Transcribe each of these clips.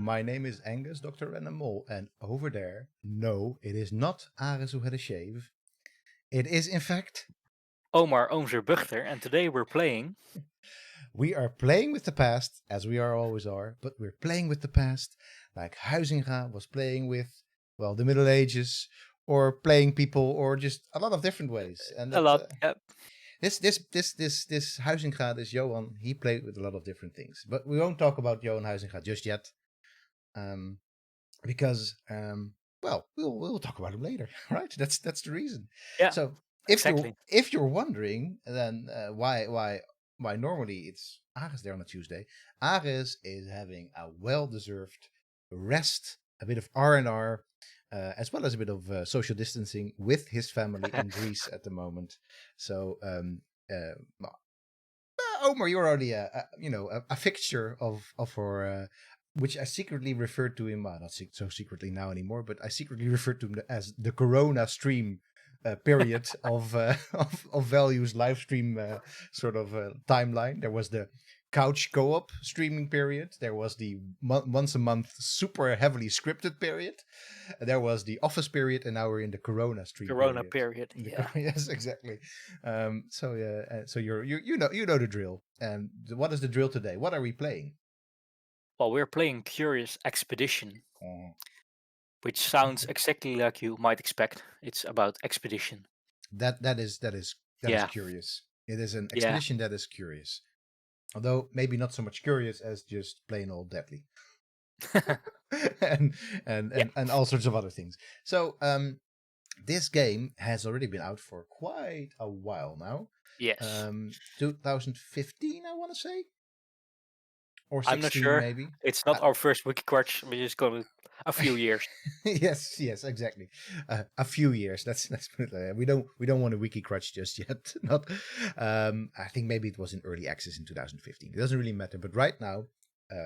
my name is Angus, Dr. Mole, and over there, no, it is not Ares who had a shave. It is, in fact, oomzer Buchter, and today we're playing. We are playing with the past, as we always are, but we're playing with the past like Huizinga was playing with, well, the Middle Ages, or playing people, or just a lot of different ways. And A lot. this Huizinga, this Johan, he played with a lot of different things. But we won't talk about Johan Huizinga just yet, because well, we'll talk about him later, right? That's the reason. Yeah. So exactly. if you're wondering, then why normally it's Ares there on a Tuesday, Ares is having a well-deserved rest, a bit of R&R, as well as a bit of social distancing with his family in Greece at the moment. So, Omar, you're already a fixture of our. Which I secretly referred to him, not so secretly now anymore, but I secretly referred to him as the Corona stream period of Value's live stream sort of timeline. There was the couch co-op streaming period. There was the once a month super heavily scripted period. There was the office period, and now we're in the Corona stream. Corona period. Yeah. Yes, exactly. So you know the drill. And what is the drill today? What are we playing? Well, we're playing Curious Expedition, which sounds exactly like you might expect. It's about expedition. That is curious. It is an expedition that is curious, although maybe not so much curious as just plain old deadly, and all sorts of other things. So this game has already been out for quite a while now. Yes. 2015, I want to say. Or 16, I'm not sure. Maybe it's not our first wiki crutch. We're just going a few years. yes, exactly. A few years. Let's put it like that. We don't want a wiki crutch just yet. Not. I think maybe it was in early access in 2015. It doesn't really matter. But right now,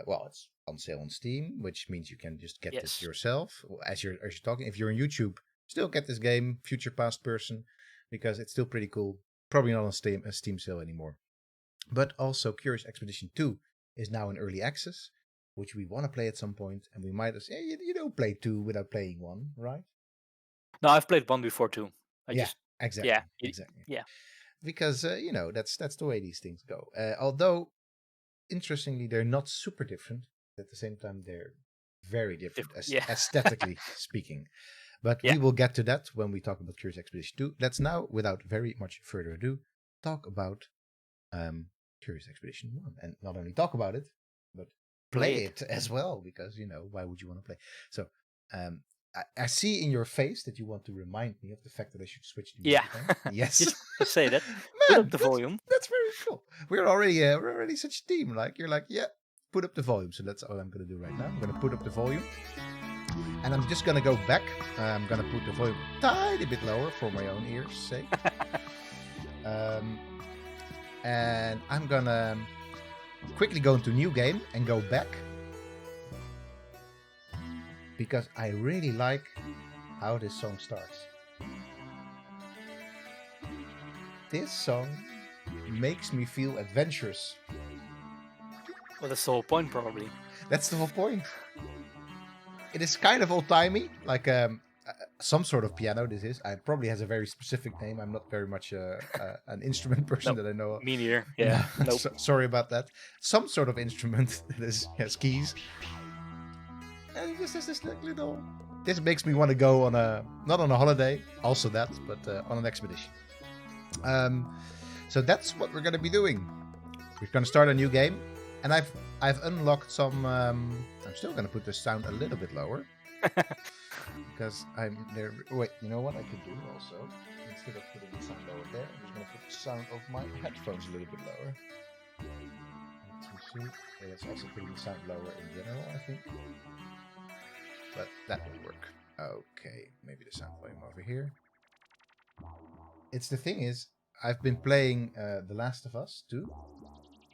well, it's on sale on Steam, which means you can just get this yourself as you're talking. If you're on YouTube, still get this game, future past person, because it's still pretty cool. Probably not on Steam sale anymore. But also, Curious Expedition 2 is now in early access, which we want to play at some point, and we might say, hey, you don't play 2 without playing 1, right? No, I've played 1 before too. Exactly. Yeah. Because that's the way these things go. Although, interestingly, they're not super different. At the same time, they're very different, aesthetically speaking. But we will get to that when we talk about Curious Expedition 2. Let's now, without very much further ado, talk about Curious Expedition 1. And not only talk about it, but play it as well, because, why would you want to play? So, I see in your face that you want to remind me of the fact that I should switch the music on. Yes. Just say that. Man, put up the volume. That's very cool. We're already such a team. Like, you're like, yeah, put up the volume. So that's all I'm going to do right now. I'm going to put up the volume. And I'm just going to go back. I'm going to put the volume a tiny bit lower for my own ears' sake. And I'm gonna quickly go into new game and go back, because I really like how this song starts. This song makes me feel adventurous. Well, that's the whole point, probably. That's the whole point. It is kind of old-timey, like some sort of piano. This is. It probably has a very specific name. I'm not very much an instrument person that I know of. Me neither. Yeah. Nope. Sorry about that. Some sort of instrument that has keys. And it just has this little. This makes me want to go on not on a holiday, also that, but on an expedition. So that's what we're going to be doing. We're going to start a new game, and I've unlocked some. I'm still going to put the sound a little bit lower. Because I'm there. Wait, you know what I could do also? Instead of putting the sound lower there, I'm just going to put the sound of my headphones a little bit lower. That's also putting the sound lower in general, I think. But that will work. Okay, maybe the sound volume over here. The thing is, I've been playing The Last of Us 2,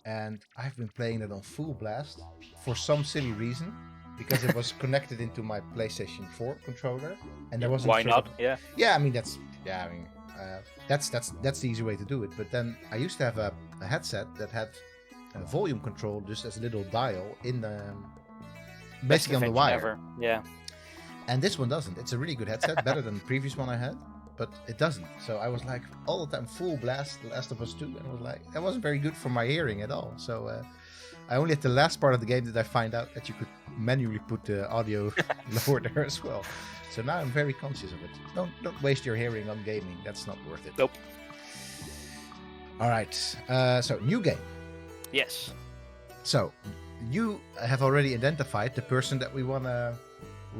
and I've been playing it on full blast for some silly reason. Because it was connected into my PlayStation 4 controller, and there wasn't. Why not? Yeah. I mean that's the easy way to do it. But then I used to have a headset that had a volume control just as a little dial in Best basically on the invention wire. ever. Yeah. And this one doesn't. It's a really good headset, better than the previous one I had, but it doesn't. So I was like all the time full blast, The Last of Us 2, and it was like it wasn't very good for my hearing at all. So I only at the last part of the game did I find out that you could manually put the audio lower there as well. So now I'm very conscious of it. Don't waste your hearing on gaming. That's not worth it. Nope. All right. So new game. Yes. So you have already identified the person that we want to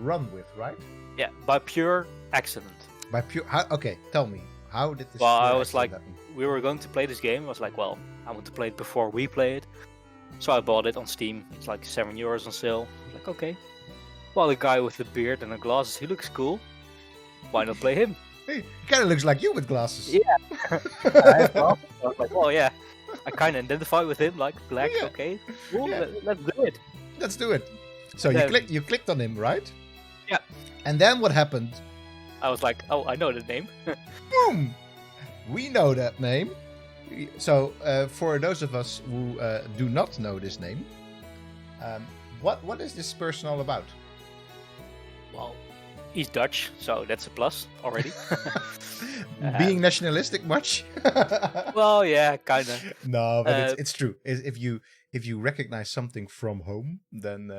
run with, right? Yeah. By pure accident. By pure. Okay, tell me. How did this? Well, I pure was accident like, happen? we were going to play this game. I was like, well, I want to play it before we play it. So I bought it on Steam. It's like €7 on sale. I was like, okay. Well, the guy with the beard and the glasses, he looks cool. Why not play him? Hey, he kind of looks like you with glasses. Yeah. I have glasses. I was like, well, yeah. I kind of identify with him, like black. Yeah. Okay, cool. Yeah. Let's do it. Let's do it. So Then- you clicked on him, right? Yeah. And then what happened? I was like, oh, I know the name. Boom! We know that name. So for those of us who do not know this name, what is this person all about? Well, he's Dutch, so that's a plus already. Being nationalistic much? Well, yeah, kind of. No, but it's true. If you recognize something from home, then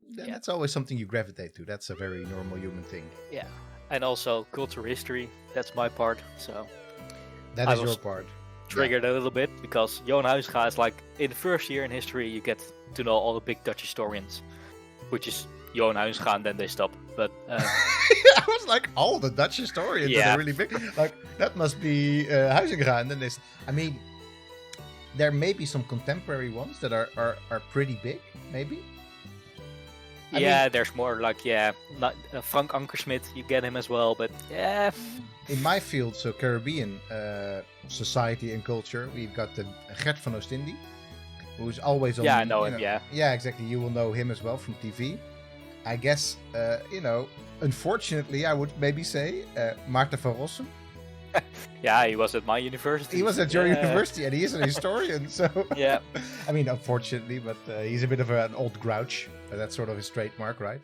Yeah. that's always something you gravitate to. That's a very normal human thing. Yeah, and also cultural history. That's my part. So That I is your was part. triggered a little bit because Johan Huizinga is like in the first year in history you get to know all the big Dutch historians, which is Johan Huizinga, and then they stop. But I was like, all the Dutch historians that Yeah. are really big. Like, that must be Huizinga. And then there's, I mean, there may be some contemporary ones that are pretty big, maybe. I yeah, there's more like not, Frank Ankersmit. You get him as well, but yeah, In my field, so Caribbean society and culture, we've got the Gert van Oostindie, who's always on. yeah, I know you him. Yeah, Yeah, exactly. You will know him as well from TV. I guess, unfortunately, I would maybe say Maarten van Rossum. yeah, he was at my university. He was at your Yeah. university and he is an historian, so. Yeah. I mean, unfortunately, but he's a bit of an old grouch. That's sort of his trademark, right?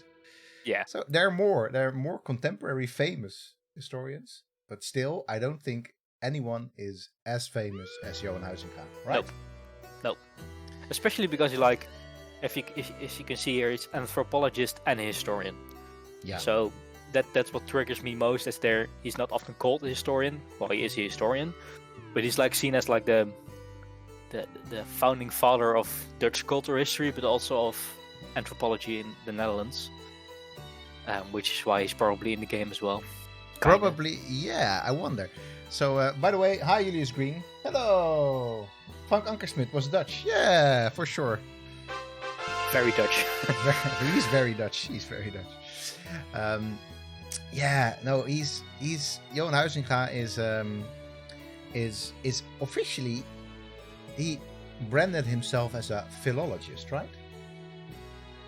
Yeah. So there are more contemporary famous historians, but still, I don't think anyone is as famous as Johan Huizinga, right? Nope. Especially because he like, if you can see here, he's anthropologist and a historian. Yeah. So that's what triggers me most. Is he's not often called a historian. Well, he is a historian, but he's like seen as like the founding father of Dutch cultural history, but also of anthropology in the Netherlands. Which is why he's probably in the game as well. Kinda. Probably, yeah, I wonder. So, by the way, hi Julius Green. Hello! Frank Ankersmit was Dutch. Yeah, for sure. Very Dutch. He's very Dutch. He's very Dutch. Yeah, no, he's Johan Huizinga is officially, he branded himself as a philologist, right?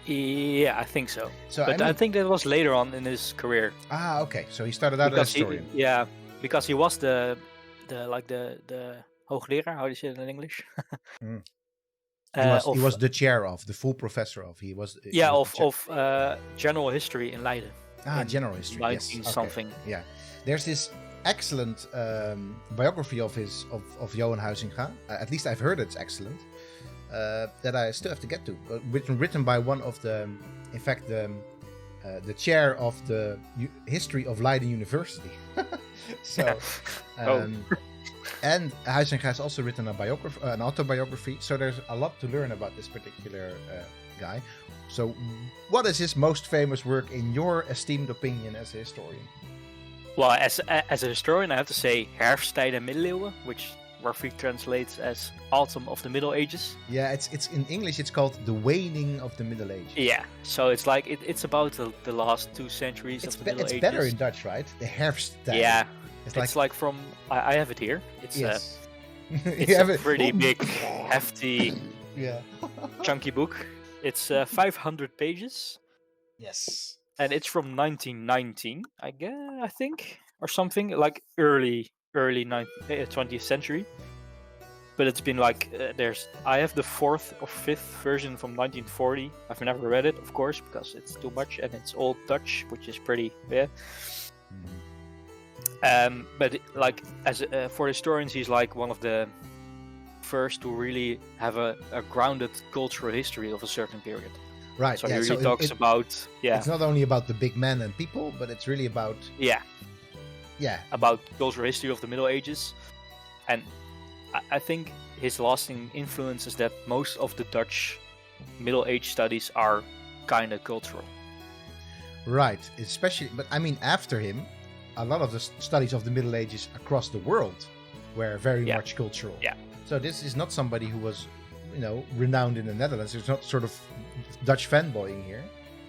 Yeah, I think so. So But I think that was later on in his career. okay. So he started out as a historian. Because he was the hoogleraar. How do you say it in English? He was the chair of, the full professor of. He was the chair. of general history in Leiden. in General history. 19 Yes. Okay. something. Yeah, there's this excellent biography of Johan Huizinga. At least I've heard it's excellent. That I still have to get to. Written by one of the, in fact, the chair of the history of Leiden University. So, and Huizinga has also written an autobiography. So there's a lot to learn about this particular guy. So, what is his most famous work in your esteemed opinion as a historian? Well, as a historian, I have to say Herfsttijden en Middeleeuwen, which roughly translates as Autumn of the Middle Ages. Yeah, it's in English. It's called The Waning of the Middle Ages. Yeah, so it's like it's about the last 2 centuries of the Middle Ages. It's better in Dutch, right? The Herfsttijden. Yeah, it's like from I have it here. It's yes. it's a pretty big, hefty, yeah, chunky book. It's 500 pages, yes. and it's from 1919, I think, or something like early 20th century. but it's been like I have the 4th or 5th version from 1940. I've never read it, of course, because it's too much and it's all Dutch, which is pretty but like as for historians, he's like one of the first to really have a grounded cultural history of a certain period. Right. So he really talks about It's not only about the big men and people, but it's really about about cultural history of the Middle Ages, and I think his lasting influence is that most of the Dutch Middle Age studies are kind of cultural. Right. Especially, but I mean, after him, a lot of the studies of the Middle Ages across the world were very much cultural. Yeah. So this is not somebody who was, renowned in the Netherlands. It's not sort of Dutch fanboying here.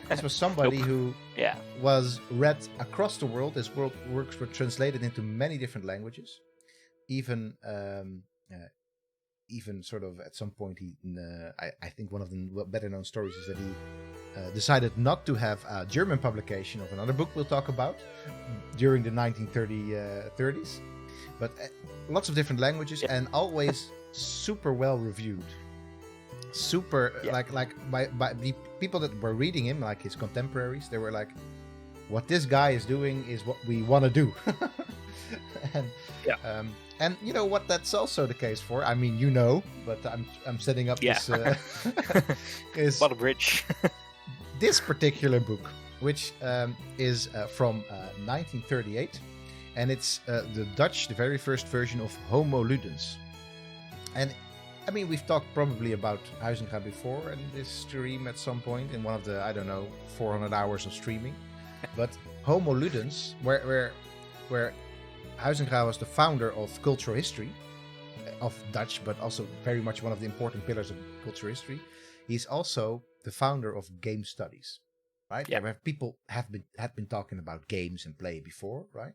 This was somebody who was read across the world. His works were translated into many different languages. Even sort of at some point, I think one of the better-known stories is that he decided not to have a German publication of another book we'll talk about during the 1930s. But lots of different languages and always super well reviewed. Like by the people that were reading him, like his contemporaries, they were like, what this guy is doing is what we want to do. And you know what, that's also the case for, I mean, but I'm setting up this is what a bridge. this particular book, which is from 1938, and it's the very first version of Homo Ludens. And I mean, we've talked probably about Huizinga before in this stream at some point in one of the 400 hours of streaming. But Homo Ludens, where Huizinga was the founder of cultural history of Dutch, but also very much one of the important pillars of cultural history. He's also the founder of game studies, right? Yeah. Where people have been talking about games and play before, right?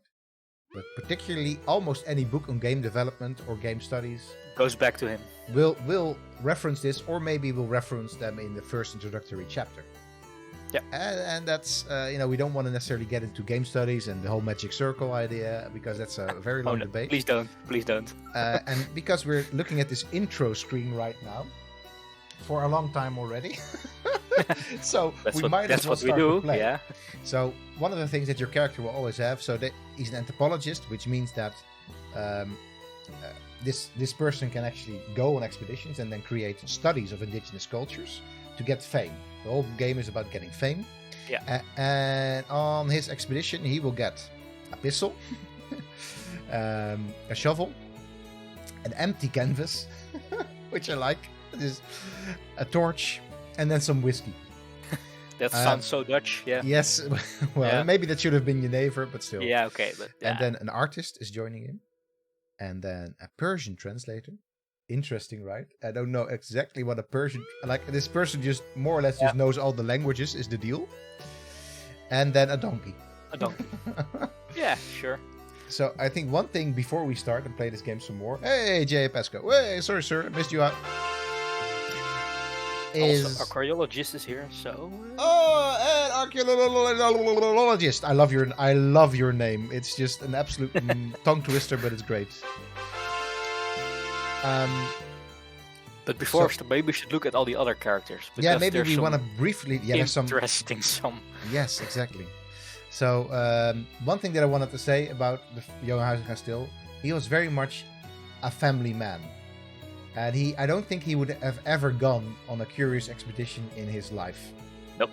But particularly almost any book on game development or game studies goes back to him. Will reference this, or maybe we'll reference them in the first introductory chapter. Yeah, and that's we don't want to necessarily get into game studies and the whole magic circle idea, because that's a very long debate. Please don't. And because we're looking at this intro screen right now for a long time already, so might as well start to play. Yeah. So one of the things that your character will always have, so that he's an anthropologist, which means that this person can actually go on expeditions and then create studies of indigenous cultures to get fame. The whole game is about getting fame. Yeah. And on his expedition, he will get a pistol, a shovel, an empty canvas, which I like, is a torch, and then some whiskey. That sounds so Dutch, yeah. Yes, well, maybe that should have been Jenever, but still. Yeah, okay. But, And then an artist is joining him, and then a Persian translator. Interesting, right? I don't know exactly what a Persian... Like, this person just more or less just knows all the languages, is the deal. And then a donkey. Yeah, sure. So I think one thing before we start and play this game some more... Hey, J. Pesco. Hey, sorry, sir. I missed you out. Also, archaeologist is here, so... Oh, and archaeologist. I love your name. It's just an absolute tongue twister, but it's great. But before, maybe we should look at all the other characters. Yeah, maybe we want to briefly... Yeah, there's some... Interesting, Yes, exactly. So, one thing that I wanted to say about Johan Huizinga still, he was very much a family man. And I don't think he would have ever gone on a curious expedition in his life. Nope.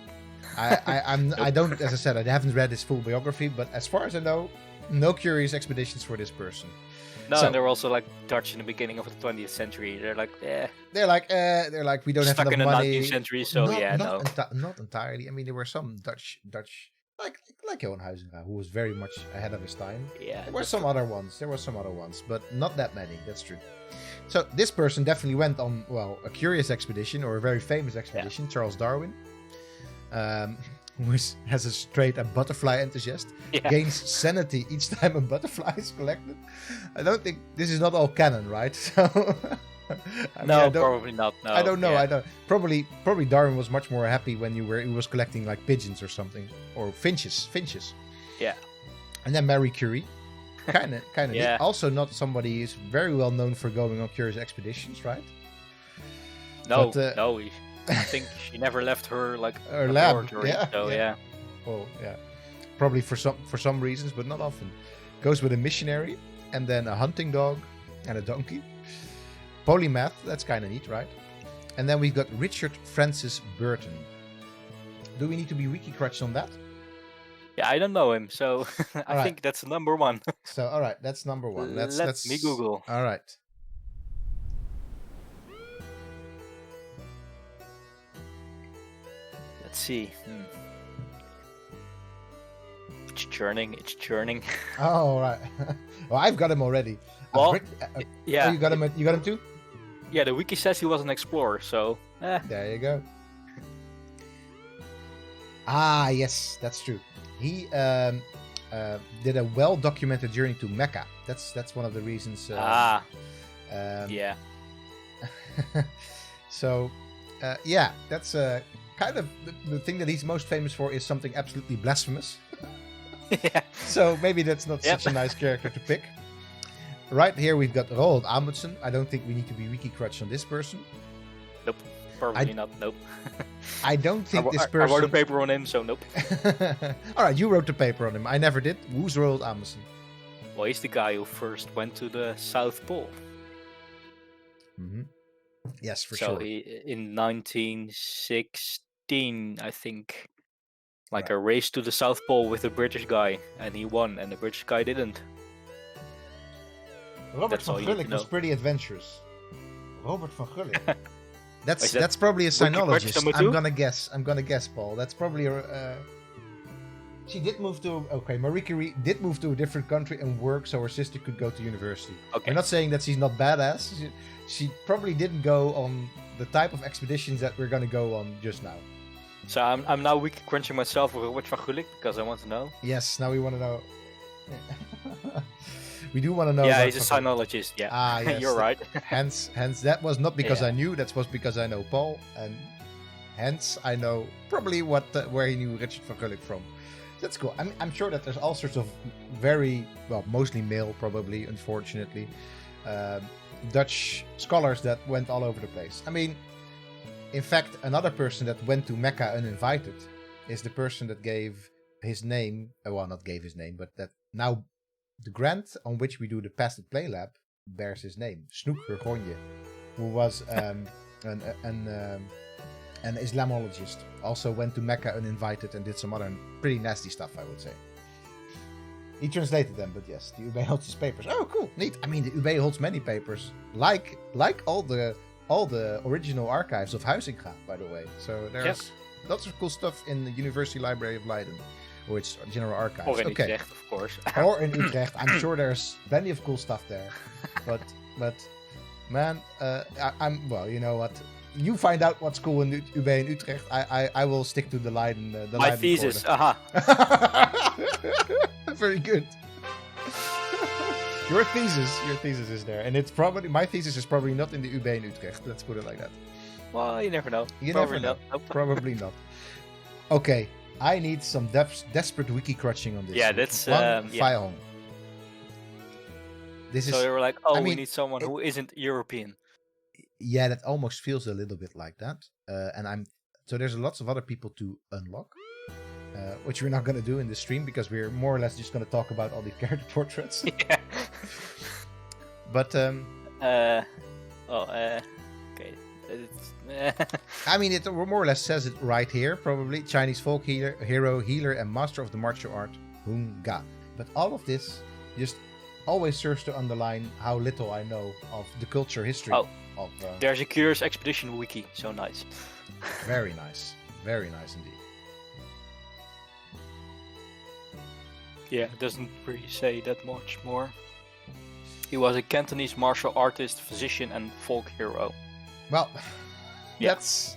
I don't, as I said, I haven't read his full biography, but as far as I know, no curious expeditions for this person. No, and they were also like Dutch in the beginning of the 20th century. They're like, They're like, we don't have enough money. Stuck in the 19th century, so not entirely. I mean, there were some Dutch, like Johan Huizinga, who was very much ahead of his time. Yeah. There were some other ones, but not that many. That's true. So this person definitely went on, a curious expedition, or a very famous expedition, Charles Darwin, who has a butterfly enthusiast, gains sanity each time a butterfly is collected. I don't think, this is not all canon, right? So probably not. No, I don't know. I don't. Probably Darwin was much more happy when he was collecting like pigeons or something, or finches. Yeah. And then Marie Curie. kind of neat. Yeah. Also, not somebody who's very well known for going on curious expeditions, right? No, But, no. I think she never left her her lab, laboratory. yeah, So yeah. yeah. Well, yeah, probably for some reasons, but not often. Goes with a missionary, and then a hunting dog, and a donkey. Polymath, that's kind of neat, right? And then we've got Richard Francis Burton. Do we need to be wiki crutched on that? Yeah, I don't know him, so I Alright. think that's number one. So, all right, that's number one. Let me Google. All right. Let's see. It's churning. It's churning. Oh, all right. Well, I've got him already. Well, yeah. Oh, you got him. You got him too. Yeah, the wiki says he was an explorer, so. There you go. Ah, yes, that's true. He did a well-documented journey to Mecca. That's one of the reasons. Yeah. So, yeah, that's kind of the thing that he's most famous for is something absolutely blasphemous. Yeah. So maybe that's not such a nice character to pick. Right here we've got Roald Amundsen. I don't think we need to be wiki crutch on this person. Nope. Probably not. Nope. I don't think this person. I wrote a paper on him, so nope. All right, you wrote the paper on him. I never did. Who's Roald Amundsen? Well, he's the guy who first went to the South Pole. Mm-hmm. Yes, for so sure. In 1916, I think, a race to the South Pole with a British guy, and he won, and the British guy didn't. Robert van Gulik was pretty adventurous. Robert van Gulik. That's probably a sinologist. I'm gonna guess, Paul. That's probably a. She did move to Marie Curie did move to a different country and work so her sister could go to university. Okay. I'm not saying that she's not badass. She probably didn't go on the type of expeditions that we're gonna go on just now. So I'm now wiki crunching myself with Robert van Gulik because I want to know. Yes, now we want to know. We do want to know. Yeah, he's a sinologist. Yeah. Ah, yes. You're right. hence, that was not because I knew. That was because I know Paul, and hence I know probably where he knew Richard van Gulik from. That's cool. I'm sure that there's all sorts of mostly male, probably, unfortunately, Dutch scholars that went all over the place. I mean, in fact, another person that went to Mecca uninvited is the person that gave his name. Well, not gave his name, but that now. The grant on which we do the Pass It Play Lab bears his name, Snoek Burgonje, who was an Islamologist. Also went to Mecca uninvited and did some other pretty nasty stuff, I would say. He translated them, but yes, the UB holds his papers. Oh, cool, neat. I mean, the UB holds many papers, like all the original archives of Huizinga, by the way. So there's lots of cool stuff in the University Library of Leiden. Or its general archives. Or in Utrecht, of course. Or in Utrecht. I'm sure there's plenty of cool stuff there. But man, well, you know what? You find out what's cool in UB in Utrecht. I will stick to the Leiden. My Leiden thesis. Aha. Very good. Your thesis is there, and it's probably my thesis is probably not in the UB in Utrecht. Let's put it like that. Well, you never know. Never know. Nope. Probably not. Okay. I need some desperate wiki crutching on this. Yeah, that's Fire This so is. they were like, we need someone who isn't European. Yeah, that almost feels a little bit like that. So there's lots of other people to unlock, which we're not gonna do in the stream because we're more or less just gonna talk about all the character portraits. Yeah. But okay. I mean, it more or less says it right here, probably. Chinese folk hero, healer, and master of the martial art, Hunga. But all of this just always serves to underline how little I know of the culture history of... There's a Curious Expedition wiki, so nice. Very nice. Very nice indeed. Yeah, it doesn't really say that much more. He was a Cantonese martial artist, physician, and folk hero. Well, that's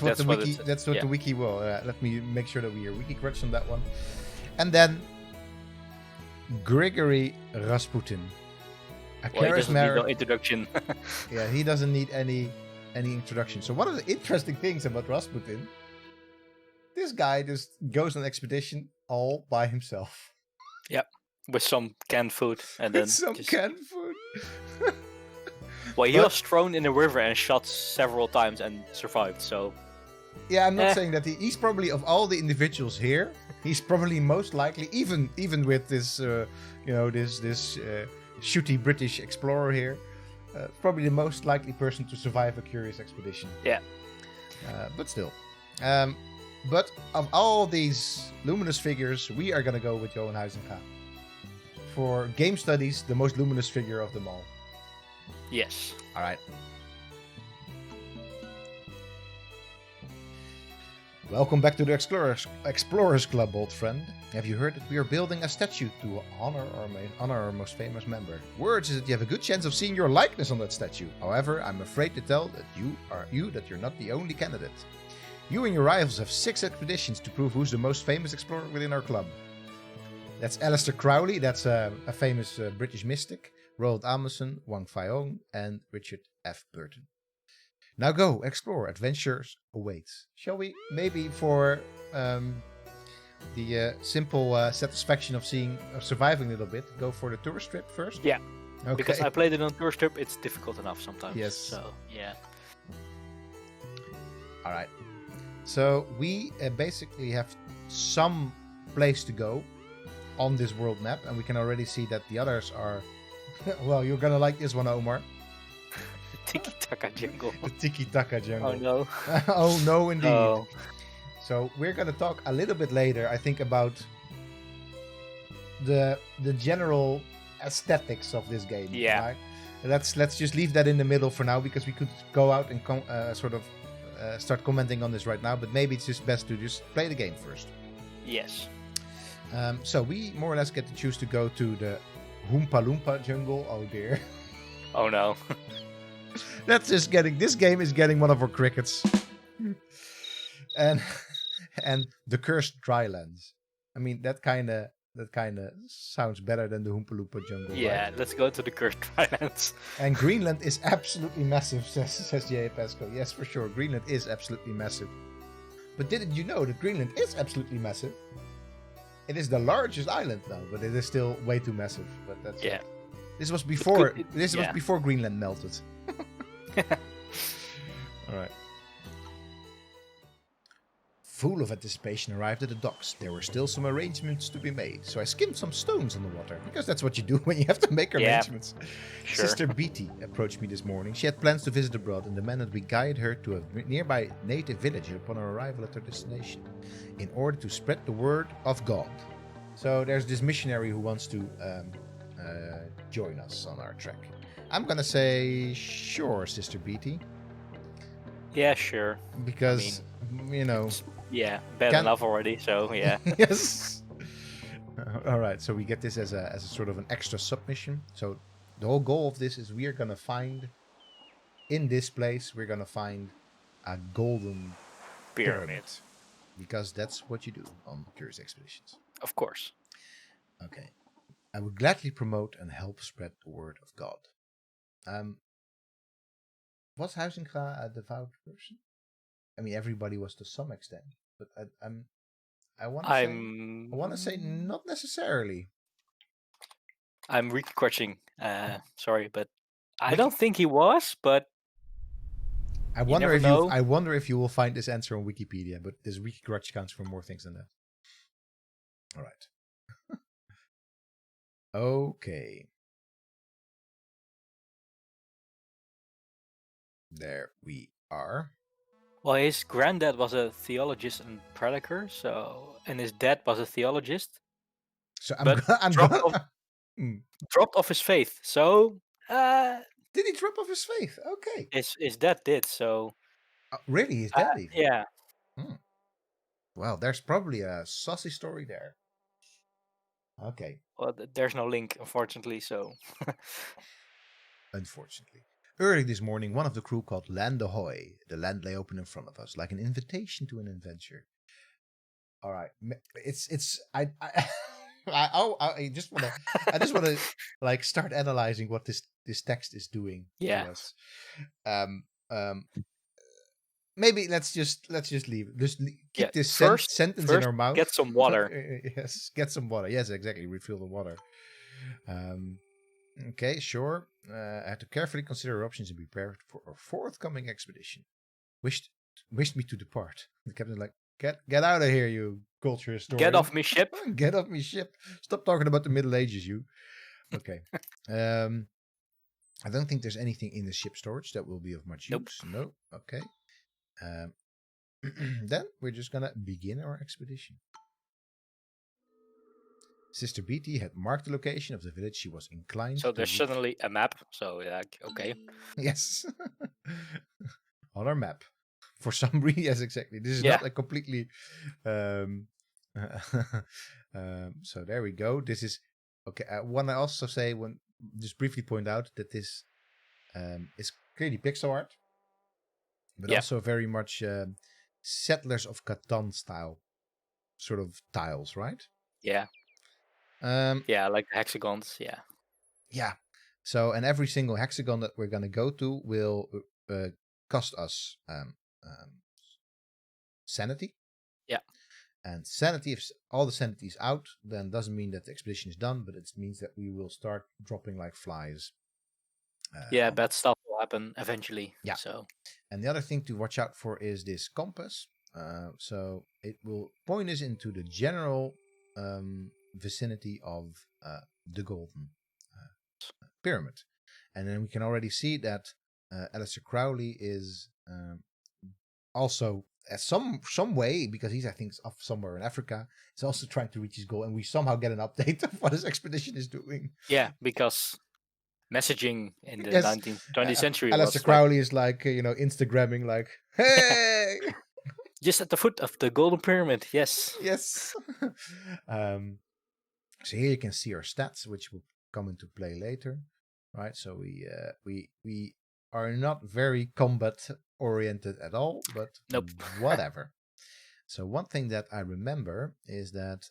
what the wiki will. Let me make sure that we are wiki correct on that one. And then Grigory Rasputin, a charismatic. He doesn't need no introduction. Yeah, he doesn't need any introduction. So one of the interesting things about Rasputin, this guy just goes on an expedition all by himself. Yep. with some canned food, and with then some just... canned food. Well, he But- was thrown in the river and shot several times and survived. So Yeah, I'm not Eh. saying that he's probably, of all the individuals here, he's probably most likely, even with this, this shooty British explorer here, probably the most likely person to survive a curious expedition. Yeah. But still. But of all these luminous figures, we are gonna go with Johan Huizinga. For game studies, the most luminous figure of them all. yes. All right. Welcome back to the Explorers Club, old friend. Have you heard that we are building a statue to honor our most famous member? Word is that you have a good chance of seeing your likeness on that statue. However, I'm afraid to tell that you're not the only candidate. You and your rivals have 6 expeditions to prove who's the most famous explorer within our club. That's Aleister Crowley, that's a famous British mystic, Roald Amundsen, Wang Faiong, and Richard F. Burton. Now go, explore, adventures await. Shall we, maybe for the simple satisfaction of surviving a little bit, go for the tourist trip first? Yeah. Okay. Because I played it on tour strip, it's difficult enough sometimes. Yes. So yeah. All right. So we basically have some place to go on this world map, and we can already see that the others are... Well, you're gonna like this one, Omar. Tiki Taka jungle. The Tiki-Taka jungle. Oh no. Oh no, indeed. Oh. So we're gonna talk a little bit later, I think, about the general aesthetics of this game. Yeah. Right? Let's just leave that in the middle for now, because we could go out and start commenting on this right now. But maybe it's just best to just play the game first. Yes. So we more or less get to choose to go to the Oompa Loompa jungle. Oh dear. Oh no. This game is getting one of our crickets. and the cursed drylands. I mean, that kind of sounds better than the Oompa Loompa jungle. Yeah, right? let's go to the cursed drylands. And Greenland is absolutely massive, says J.A. Pasco. Yes, for sure. Greenland is absolutely massive. But didn't you know that Greenland is absolutely massive? It is the largest island now, but it is still way too massive. But that's Yeah. it. This was before was before Greenland melted. All right. Full of anticipation, arrived at the docks. There were still some arrangements to be made, so I skimmed some stones on the water, because that's what you do when you have to make arrangements. Sure. Sister Beatty approached me this morning. She had plans to visit abroad and demanded we guide her to a nearby native village upon her arrival at her destination, in order to spread the word of God. So there's this missionary who wants to join us on our trek. I'm gonna say sure, Sister Beatty, Yeah, sure. because Yeah, bad enough already, so yeah. Yes. All right, so we get this as a sort of an extra submission. So the whole goal of this is we are gonna find in this place a golden pyramid, because that's what you do on curious expeditions. Of course. Okay, I would gladly promote and help spread the word of God. Was Huizinga a devout person? I mean, everybody was to some extent, but I want to say not necessarily. I'm recrutching. Sorry, but I don't think he was. But I wonder never know. I wonder if you will find this answer on Wikipedia, but this wiki grudge counts for more things than that. All right. Okay. There we are. Well, his granddad was a theologist and prediker, and his dad was a theologist. So But dropped off his faith. So did he drop off his faith? Okay. his dad did. So really, his dad even? yeah. Well, there's probably a saucy story there. Okay. Well, there's no link, unfortunately. So unfortunately. Early this morning, one of the crew called Land Ahoy. The land lay open in front of us, like an invitation to an adventure. All right, I just want to like start analyzing what this text is doing to us. maybe let's just leave it. Just keep Yeah. this First, sentence in first our mouth. get some water. Yes, get some water. Yes, exactly. Refill the water. Okay, sure. I had to carefully consider options and be prepared for a forthcoming expedition. Wished me to depart. The captain like, get out of here, you culture historian. Get off me ship. Get off me ship. Stop talking about the Middle Ages, you. Okay. I don't think there's anything in the ship storage that will be of much Nope. use. No. Okay. Then we're just gonna begin our expedition. Sister Beatty had marked the location of the village she was inclined So to there's reach. suddenly a map. So like, okay. Yes. On our map. For some reason, yes, exactly. This is Yeah. not a completely. So there we go. This is okay. I want to also say just briefly point out that this is clearly pixel art, but Yeah. also very much Settlers of Catan style sort of tiles, right? Yeah. Yeah, like the hexagons. Yeah. Yeah. So, and every single hexagon that we're going to go to will cost us sanity. Yeah. And sanity, if all the sanity is out, then doesn't mean that the expedition is done, but it means that we will start dropping like flies. Yeah, bad stuff will happen eventually. Yeah. So. And the other thing to watch out for is this compass. So it will point us into the general vicinity of the Golden Pyramid. And then we can already see that Aleister Crowley is also at some way, because he's I think off somewhere in Africa, is also trying to reach his goal, and we somehow get an update of what his expedition is doing. Yeah, because messaging in the Yes, 19th, 20th century Aleister was Crowley is like Instagramming like, hey, just at the foot of the Golden Pyramid. Yes. yes. So here you can see our stats, which will come into play later, right? So we are not very combat oriented at all, but Nope. whatever. So one thing that I remember is that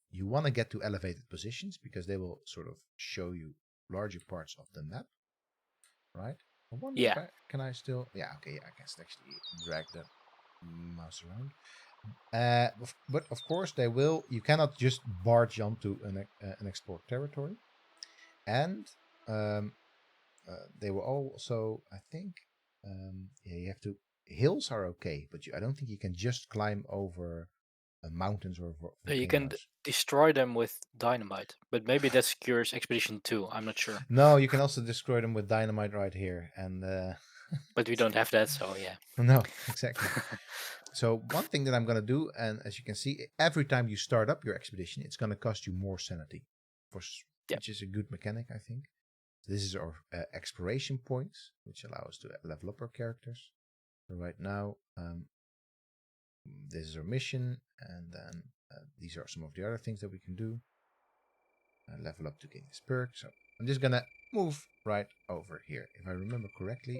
you want to get to elevated positions because they will sort of show you larger parts of the map, right? I wonder if can I still? Yeah, okay, I can actually drag that mouse around. But of course they will. You cannot just barge onto an explored territory, and they will also, I think, yeah, you have to. Hills are okay, but I don't think you can just climb over mountains or volcanoes. You can destroy them with dynamite, but maybe that secures Expedition 2. I'm not sure. No, you can also destroy them with dynamite right here, and but we don't have that, so yeah. No, exactly. So one thing that I'm going to do, and as you can see, every time you start up your expedition, it's going to cost you more sanity, which is a good mechanic, I think. This is our exploration points, which allow us to level up our characters. So right now, this is our mission, and then these are some of the other things that we can do. Level up to gain this perk. So I'm just going to move right over here. If I remember correctly,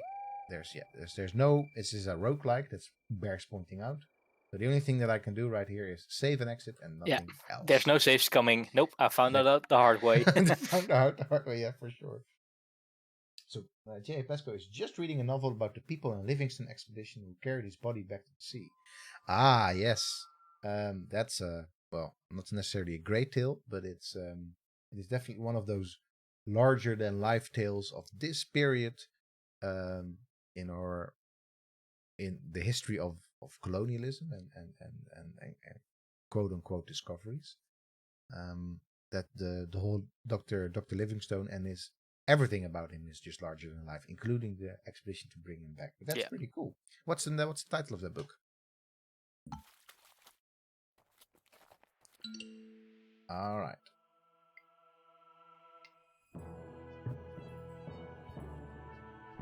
there's no, this is a roguelike, that's Bear's pointing out. So the only thing that I can do right here is save and exit and nothing else. There's no saves coming. Nope, I found that out the hard way. Found out the hard way, yeah, for sure. So J.A. Pesco is just reading a novel about the people in Livingston expedition who carried his body back to the sea. Ah, yes. That's well, not necessarily a great tale, but it is definitely one of those larger than life tales of this period in the history of colonialism and quote unquote discoveries. That the whole Dr. Livingstone and his everything about him is just larger than life, including the expedition to bring him back. But that's pretty cool. What's the title of that book? All right.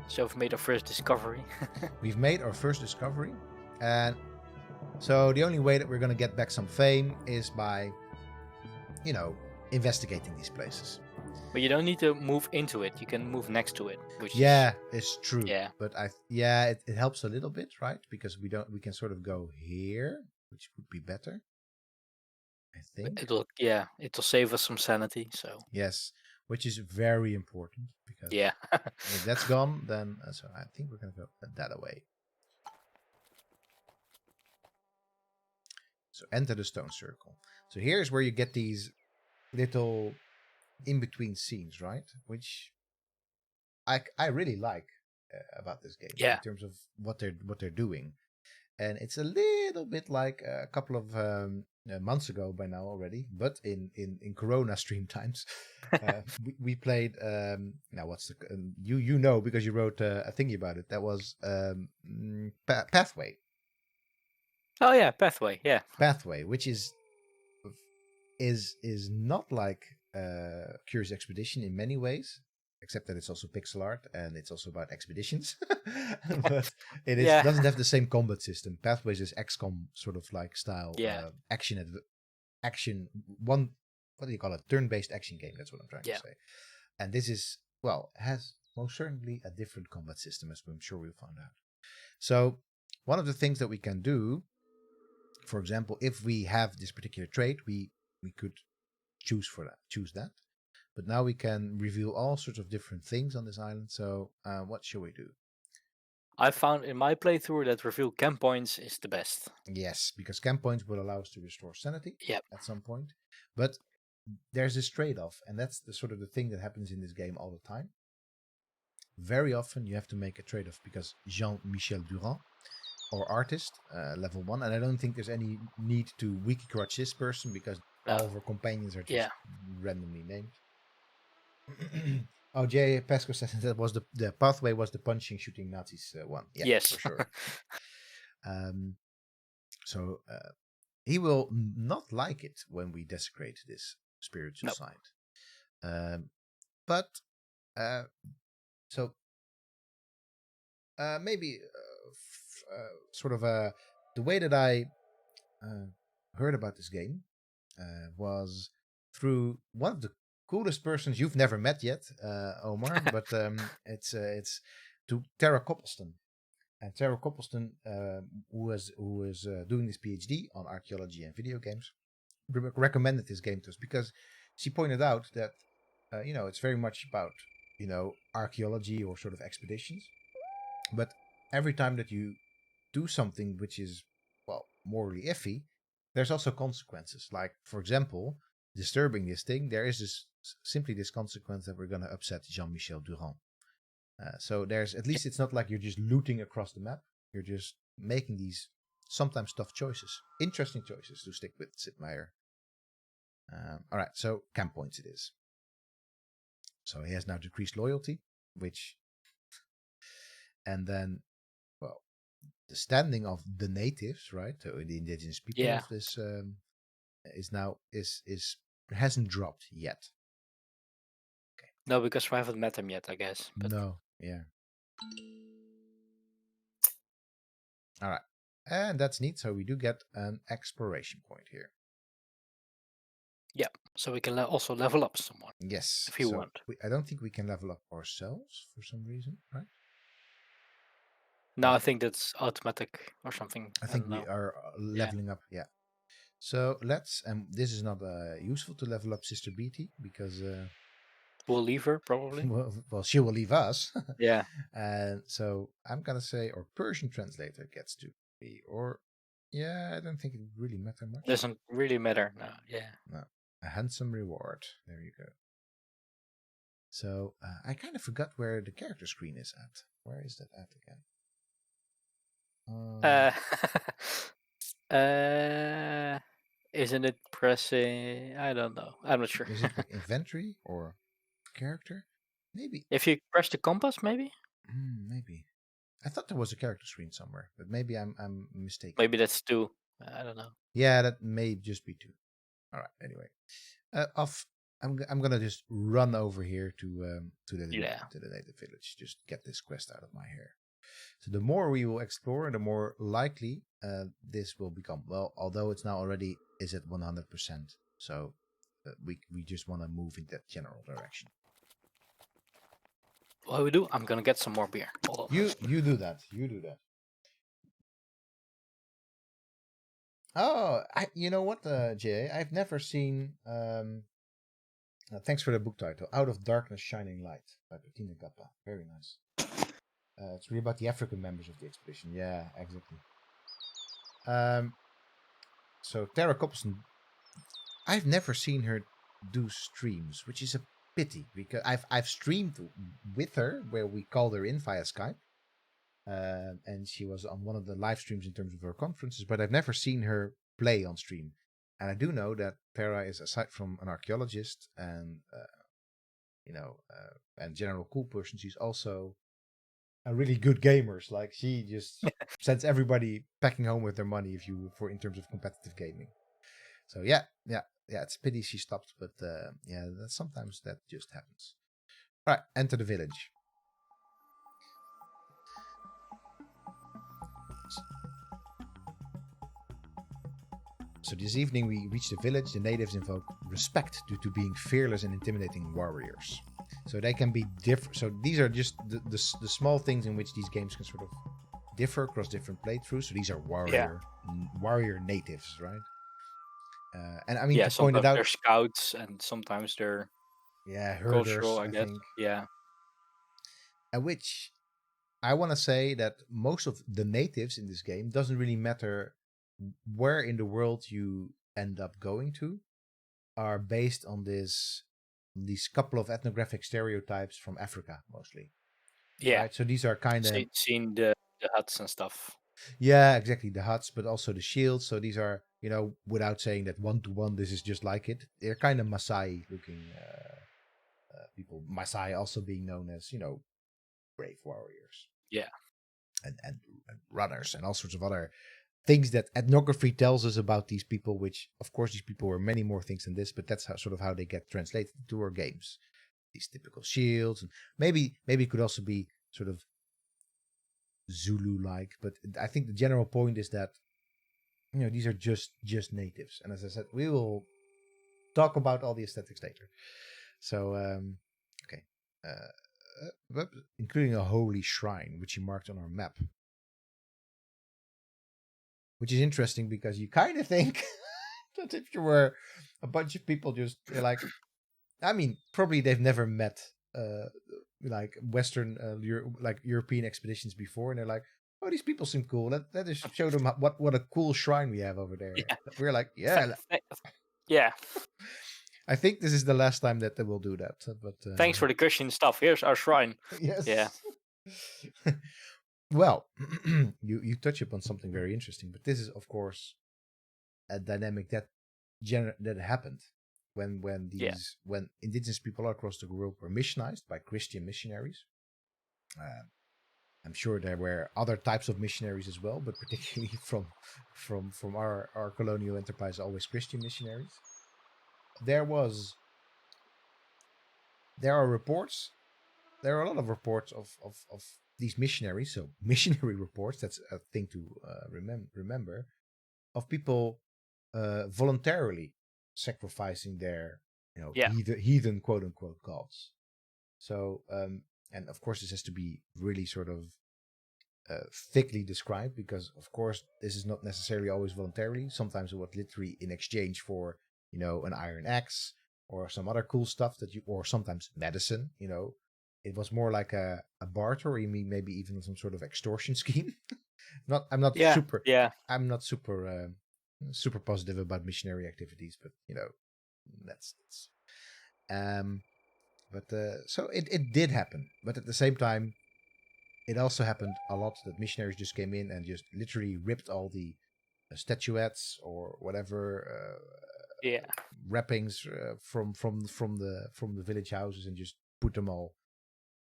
So we've made our first discovery. We've made our first discovery, and so the only way that we're going to get back some fame is by, investigating these places. But you don't need to move into it. You can move next to it. Which it's true. Yeah. But it helps a little bit, right? Because we can sort of go here, which would be better, I think. It'll save us some sanity. So yes, which is very important because if that's gone, then so I think we're gonna go that away. So enter the stone circle. So here's where you get these little in-between scenes, right? Which I really like about this game in Yeah. terms of what they're doing. And it's a little bit like a couple of months ago by now already, but in Corona stream times, we played. Now, what's the you know because you wrote a thingy about it. That was Pathway. Oh yeah, Pathway. Yeah. Pathway, which is not like Curious Expedition in many ways, except that it's also pixel art and it's also about expeditions. But Yeah. doesn't have the same combat system. Pathways is XCOM sort of like style Yeah. action one. What do you call it? Turn-based action game. That's what I'm trying to say. And this is has most certainly a different combat system, as I'm sure we'll find out. So one of the things that we can do, for example, if we have this particular trait, we could choose that. But now we can reveal all sorts of different things on this island. So what shall we do? I found in my playthrough that reveal camp points is the best. Yes, because camp points will allow us to restore sanity Yep. at some point. But there's this trade-off, and that's the sort of the thing that happens in this game all the time. Very often you have to make a trade-off because Jean-Michel Durand, or artist, level 1, and I don't think there's any need to wiki crutch this person because all of our companions are just randomly named. Oh, J. Pesco says that was the pathway was the punching shooting Nazis one. Yeah, yes. for sure. So he will not like it when we desecrate this spiritual site. But so maybe sort of the way that I heard about this game was through one of the coolest persons you've never met yet, Omar, but it's to Tara Copleston. And Tara Copleston, who is doing this PhD on archaeology and video games, recommended this game to us because she pointed out that it's very much about archaeology or sort of expeditions, but every time that you do something which is morally iffy, there's also consequences. Like, for example, disturbing this thing, there is simply this consequence that we're going to upset Jean-Michel Durand. So there's at least it's not like you're just looting across the map. You're just making these sometimes tough choices, interesting choices to stick with Sid Meier. All right, so camp points it is. So he has now decreased loyalty, and then the standing of the natives, right? So the indigenous people of this hasn't dropped yet. Okay. No, because we haven't met them yet, I guess. But... No, yeah. All right, and that's neat. So we do get an exploration point here. Yeah, so we can also level up someone. Yes, if you want. I don't think we can level up ourselves for some reason, right? No, I think that's automatic or something. I think we are leveling up. Yeah. So let's. This is not useful to level up Sister Beatty because we'll leave her probably. well, she will leave us. Yeah. And so I'm gonna say, or Persian translator gets to be, or yeah, I don't think it really matter much. Doesn't really matter. No. Yeah. No. A handsome reward. There you go. So I kind of forgot where the character screen is at. Where is that at again? Isn't it pressing? I don't know. I'm not sure. Is it like inventory or character? Maybe. If you press the compass, maybe. Maybe. I thought there was a character screen somewhere, but maybe I'm mistaken. Maybe that's 2. I don't know. Yeah, that may just be 2. All right. Anyway, I'm gonna just run over here to the native village. Just get this quest out of my hair. So the more we will explore, the more likely this will become. Well, although it's now already is at 100%. So we just want to move in that general direction. What we do? I'm gonna get some more beer. You do that. You do that. Oh, you know what, Jay? I've never seen. Thanks for the book title, "Out of Darkness, Shining Light" by Bettina Gappa. Very nice. It's really about the African members of the expedition. Yeah, exactly. So Tara Coppelson, I've never seen her do streams, which is a pity because I've streamed with her where we called her in via Skype, and she was on one of the live streams in terms of her conferences, but I've never seen her play on stream. And I do know that Tara is, aside from an archaeologist and and general cool person, she's also a really good gamer. Like she just sends everybody packing home with their money if you for in terms of competitive gaming. So yeah, it's a pity she stopped, but sometimes that just happens. All right, enter the village. So this evening we reach the village. The natives invoke respect due to being fearless and intimidating warriors. So they can be different. So these are just the small things in which these games can sort of differ across different playthroughs. So these are warrior natives, right? And I mean, to point it sometimes out, they're scouts and sometimes they're herders, cultural, I I guess. think. Yeah. Which I want to say that most of the natives in this game doesn't really matter where in the world you end up going to, are based on these couple of ethnographic stereotypes from Africa mostly. Yeah. Right? So these are kind of Seen the huts and stuff. yeah, exactly, the huts, but also the shields. So these are, without saying that one to one, this is just like it. They're kind of Maasai looking people. Maasai also being known as brave warriors. Yeah. And runners and all sorts of other things that ethnography tells us about these people, which of course these people were many more things than this, but that's how they get translated to our games. These typical shields, and maybe it could also be sort of Zulu like, but I think the general point is that these are just natives, and as I said, we will talk about all the aesthetics later. So okay, including a holy shrine which you marked on our map, which is interesting because you kind of think that if you were a bunch of people just like, I mean, probably they've never met like Western European expeditions before, and they're like, oh, these people seem cool. Let us show them what a cool shrine we have over there. Yeah. We're like, yeah. Yeah. I think this is the last time that they will do that. But Thanks for the cushion stuff. Here's our shrine. yes. Yeah. Well, you touch upon something very interesting, but this is of course a dynamic that happened when indigenous people across the world were missionized by Christian missionaries. I'm sure there were other types of missionaries as well, but particularly from our colonial enterprise, always Christian missionaries. There are a lot of reports of these missionaries. So missionary reports, that's a thing to remember, of people voluntarily sacrificing their heathen quote unquote gods. So and of course this has to be really sort of thickly described, because of course this is not necessarily always voluntarily. Sometimes it was literally in exchange for an iron axe or some other cool stuff or sometimes medicine. It was more like a barter, or you mean maybe even some sort of extortion scheme. I'm not super super positive about missionary activities, but that's so it did happen, but at the same time it also happened a lot that missionaries just came in and just literally ripped all the statuettes or whatever wrappings from the village houses and just put them all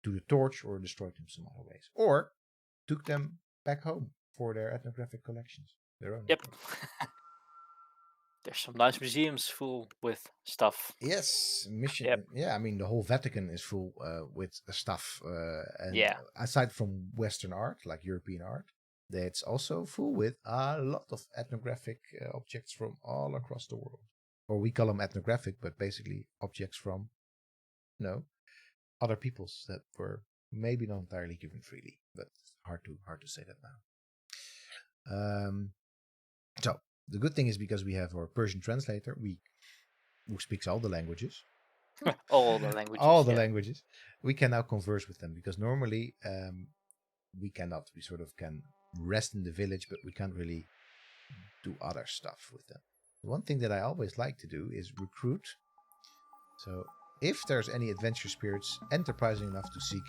to the torch or destroyed them some other ways, or took them back home for their ethnographic collections, their own. Yep. There's some nice museums full with stuff. Yes, Yep. Yeah, I mean the whole Vatican is full with stuff, and Yeah. aside from Western art, like European art, it's also full with a lot of ethnographic objects from all across the world. Or we call them ethnographic, but basically objects from, other peoples that were maybe not entirely given freely, but hard to say that now. So the good thing is, because we have our Persian translator, who speaks all the languages. All the languages. All the languages. We can now converse with them, because normally we cannot. We sort of can rest in the village, but we can't really do other stuff with them. One thing that I always like to do is recruit. So if there's any adventure spirits enterprising enough to seek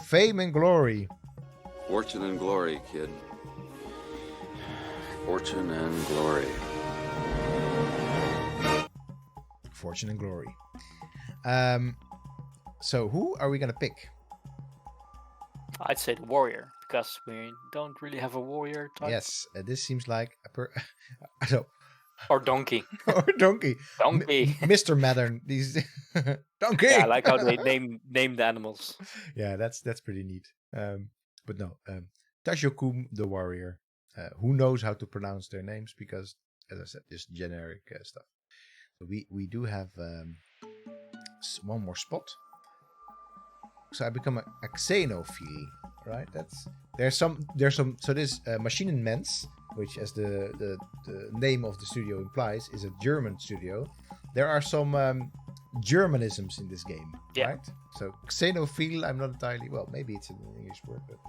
fame and glory. Fortune and glory, kid. Fortune and glory. Fortune and glory. So who are we gonna pick? I'd say the warrior, because we don't really have a warrior type. Yes, this seems like I don't. Or donkey. Or donkey. Donkey. Mr. Mathern. These donkey. Yeah, I like how they name the animals. Yeah, that's pretty neat. But no, Tajokum the warrior. Who knows how to pronounce their names? Because, as I said, just generic stuff. So we do have one more spot. So I become a xenophile, right? There's some. So this Machinen Mens, which, as the name of the studio implies, is a German studio. There are some Germanisms in this game, right? So xenophile, I'm not entirely well. Maybe it's an English word, but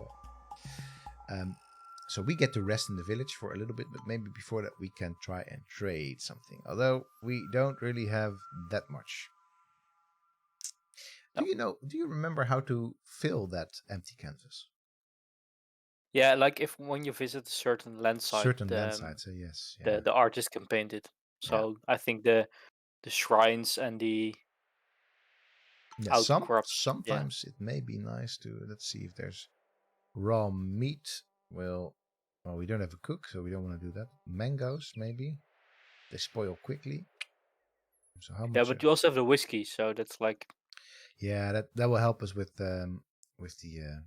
so we get to rest in the village for a little bit, but maybe before that we can try and trade something. Although we don't really have that much. No. Do you remember how to fill that empty canvas? Yeah, like when you visit a certain land site, Yes. Yeah. the artist can paint it. So I think the shrines and the outcrops. Sometimes it may be nice to, let's see if there's raw meat. Well, we don't have a cook, so we don't want to do that. Mangoes, maybe. They spoil quickly. So how much? Yeah, but you also have the whiskey, so that's like. Yeah, that will help us with the with the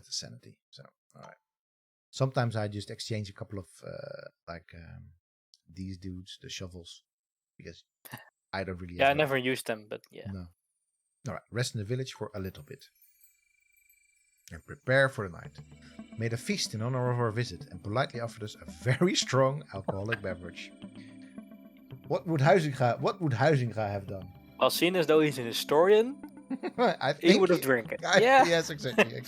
sanity. So all right. Sometimes I just exchange a couple of these dudes, the shovels, because I don't really. Yeah, I never used them, but yeah. No. All right. Rest in the village for a little bit. And prepare for the night. Made a feast in honor of our visit and politely offered us a very strong alcoholic beverage. What would Huizinga have done? Well, seeing as though he's an historian, I think he would have drank it. Yes, exactly.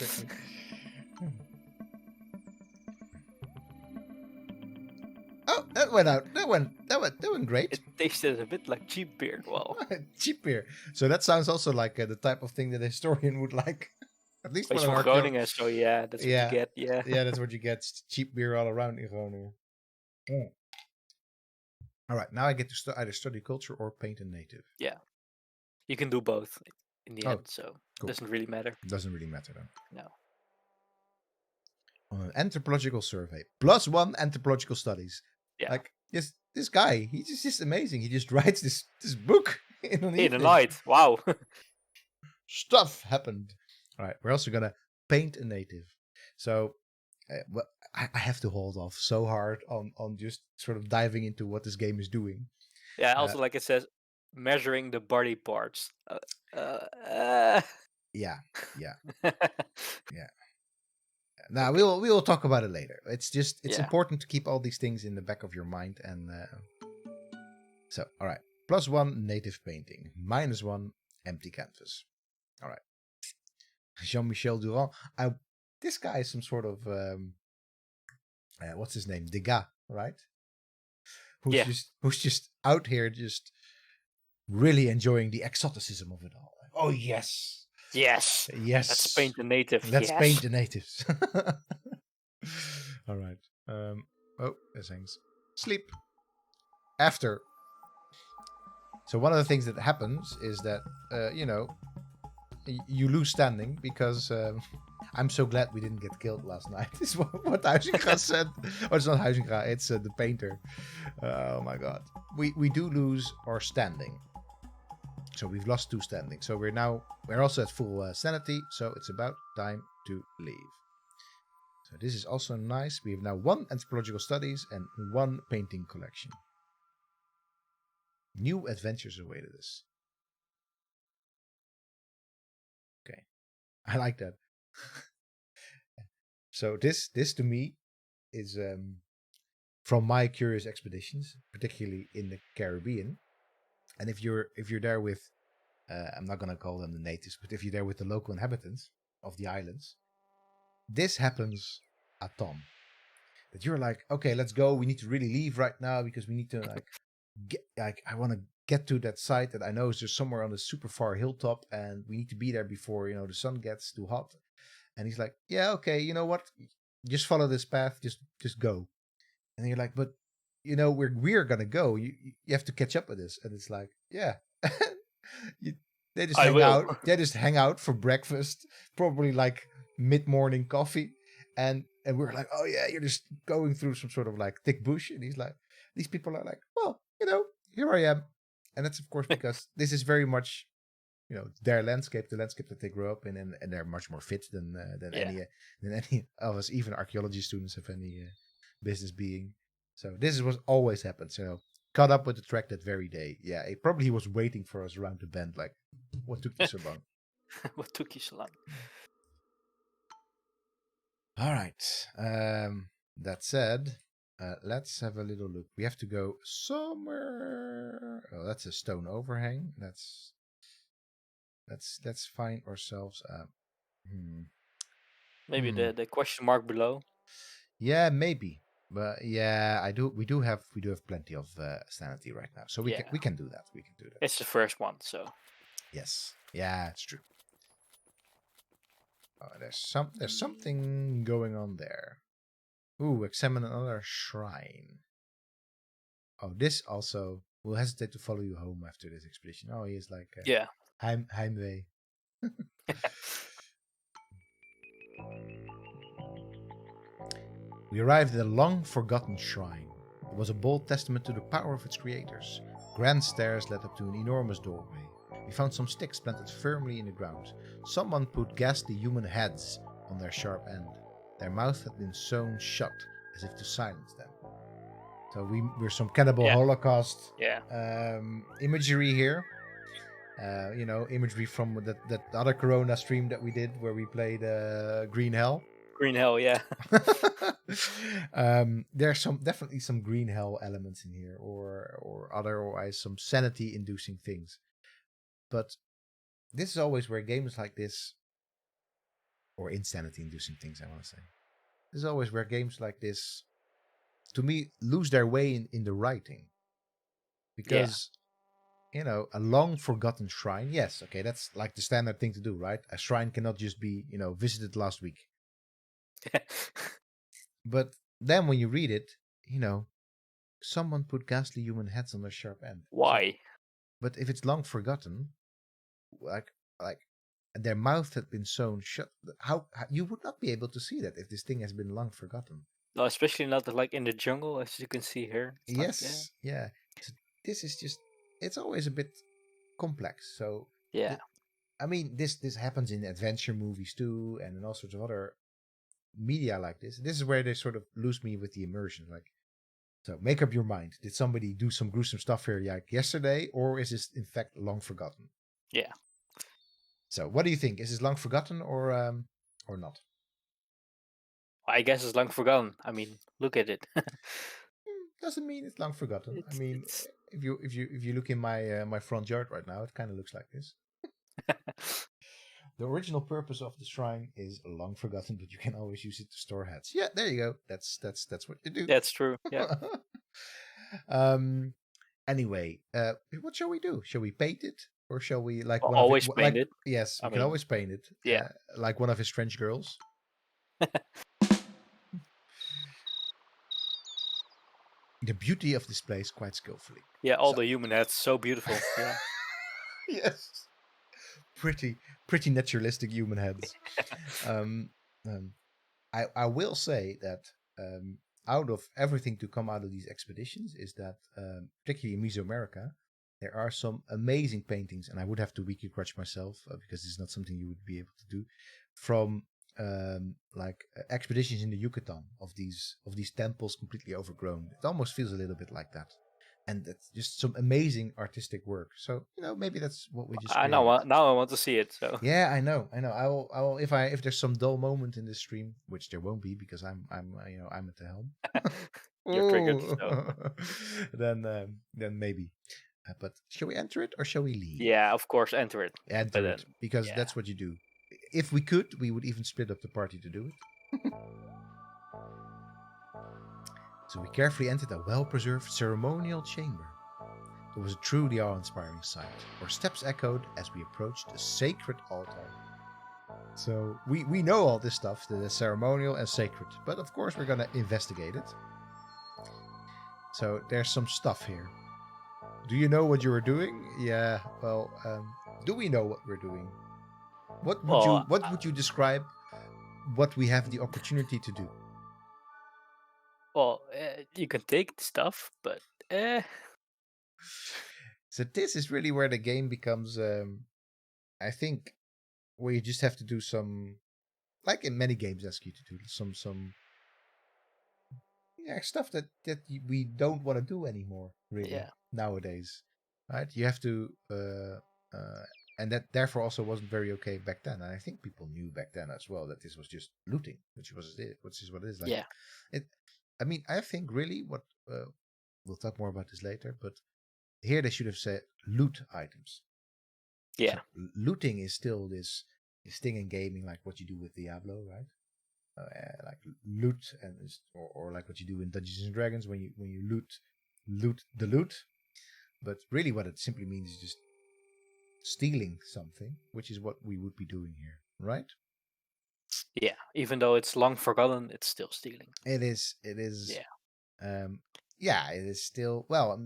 Oh, that went out. That went great. It tasted a bit like cheap beer. Well, cheap beer. So that sounds also like the type of thing that a historian would like. At least it's from Groningen, so yeah, that's what you get. Yeah, yeah, that's what you get. It's cheap beer all around in Groningen. Mm. All right, now I get to either study culture or paint a native. Yeah, you can do both in the end, so cool. Doesn't really matter. Doesn't really matter though. No. On an anthropological survey, +1 anthropological studies. Yeah. Like this guy, he's just amazing. He just writes this book in an In a night. Wow. Stuff happened. All right, we're also gonna paint a native. So, I have to hold off so hard on just sort of diving into what this game is doing. Yeah. Also, like it says, measuring the body parts. Yeah. Yeah. Now we will talk about it later. It's important to keep all these things in the back of your mind. And so, all right, +1 native painting, -1 empty canvas. All right, Jean-Michel Durand. This guy is some sort of what's his name? Degas, right? Who's just out here, just really enjoying the exoticism of it all. Like, oh yes. Yes. Let's paint the native. Let's paint the natives. All right. Oh, there's things. Sleep. After. So one of the things that happens is that you lose standing because I'm so glad we didn't get killed last night. Is what Huizinga said. Oh, it's not Huizinga. It's the painter. Oh my god. We do lose our standing. So we've lost 2 standing. So we're also at full sanity. So it's about time to leave. So this is also nice. We have now 1 anthropological studies and 1 painting collection. New adventures awaited us. Okay, I like that. So this to me is from my curious expeditions, particularly in the Caribbean. And if you're there with, I'm not gonna call them the natives, but if you're there with the local inhabitants of the islands, this happens a ton. that you're like, okay, let's go. We need to really leave right now because we need to I want to get to that site that I know is just somewhere on a super far hilltop, and we need to be there before the sun gets too hot. And he's like, yeah, okay, you know what? Just follow this path. Just go. And you're like, but we're gonna go. You have to catch up with this. And it's like, yeah. you, they just I hang will. out. They just hang out for breakfast, probably like mid-morning coffee. And we're like, oh yeah, you're just going through some sort of like thick bush. And he's like, these people are like, well, here I am. And that's of course because this is very much their landscape, the landscape that they grew up in, and they're much more fit than Yeah. any of us, even archaeology students, have any business being. So this is what always happens. Caught up with the track that very day. Yeah, he was waiting for us around the bend. Like, what took you so long? What took you so long? All right. That said, let's have a little look. We have to go somewhere. Oh, that's a stone overhang. Let's find ourselves. Maybe Hmm. the question mark below. Yeah, maybe. But yeah, we do have plenty of sanity right now, so we Yeah. can do that. We can do that. It's the first one, so Yes. Yeah, it's true. Oh, there's something going on there. Ooh, examine another shrine. Oh, this also will hesitate to follow you home after this expedition. Oh, he is like yeah. Heimweh. We arrived at a long-forgotten shrine. It was a bold testament to the power of its creators. Grand stairs led up to an enormous doorway. We found some sticks planted firmly in the ground. Someone put ghastly human heads on their sharp end. Their mouths had been sewn shut, as if to silence them. So we're some cannibal Holocaust imagery here. Imagery from that other Corona stream that we did where we played Green Hell. Green Hell, yeah. There's definitely some Green Hell elements in here, or otherwise some sanity-inducing things. But this is always where games like this, or insanity-inducing things, I want to say. This is always where games like this, to me, lose their way in the writing. Because, a long-forgotten shrine, yes, okay, that's like the standard thing to do, right? A shrine cannot just be, visited last week. But then when you read it, someone put ghastly human heads on their sharp end. Why? So, but if it's long forgotten, like their mouth had been sewn shut, how you would not be able to see that if this thing has been long forgotten. No, especially not like in the jungle, as you can see here. It's yes, yeah. So this is just, it's always a bit complex. So yeah. I mean, this happens in adventure movies too, and in all sorts of other media like this. This is where they sort of lose me with the immersion. Like, so make up your mind. Did somebody do some gruesome stuff here like yesterday, or is this in fact long forgotten? Yeah. So what do you think? Is this long forgotten or not? I guess it's long forgotten. I mean, look at it. Doesn't mean it's long forgotten. I mean, if you look in my my front yard right now, it kind of looks like this. The original purpose of the shrine is long forgotten, but you can always use it to store heads. Yeah, there you go. That's what you do. That's true. Yeah. Anyway, what shall we do? Shall we paint it, or shall we like Well, one always of paint it? Yes, we I can mean, always paint it. yeah. Like one of his French girls. The beauty of this place quite skillfully. Yeah, all the human heads, so beautiful. Yeah. Yes. Pretty naturalistic human heads. I will say that out of everything to come out of these expeditions is that particularly in Mesoamerica, there are some amazing paintings, and I would have to wiki crutch myself because this is not something you would be able to do, from expeditions in the Yucatan of these temples completely overgrown. It almost feels a little bit like that. And that's just some amazing artistic work. So maybe that's what we just. I know. Now I want to see it. So yeah, I know. I will. If there's some dull moment in this stream, which there won't be because I'm at the helm. You're triggered. So. Then maybe. But shall we enter it or shall we leave? Yeah, of course, enter it. Enter it because that's what you do. If we could, we would even split up the party to do it. So we carefully entered a well-preserved ceremonial chamber. It was a truly awe-inspiring sight. Our steps echoed as we approached the sacred altar. So we know all this stuff, the ceremonial and sacred, but of course we're gonna investigate it. So there's some stuff here. Do you know what you were doing? Yeah. Well, do we know what we're doing? What would you describe? What we have the opportunity to do? You can take the stuff, but So this is really where the game becomes, I think, where you just have to do some, like in many games, ask you to do some stuff that we don't want to do anymore, really, yeah, nowadays, right? You have to, and that therefore also wasn't very okay back then. And I think people knew back then as well that this was just looting, which is what it is like. yeah, It, I mean, I think really what we'll talk more about this later, but here they should have said loot items. yeah. So looting is still this thing in gaming, like what you do with Diablo, right? Like loot, and or like what you do in Dungeons and Dragons when you loot the loot. But really, what it simply means is just stealing something, which is what we would be doing here, right? Yeah, even though it's long forgotten, it's still stealing. It is. It is. Yeah. Yeah. It is still. Well,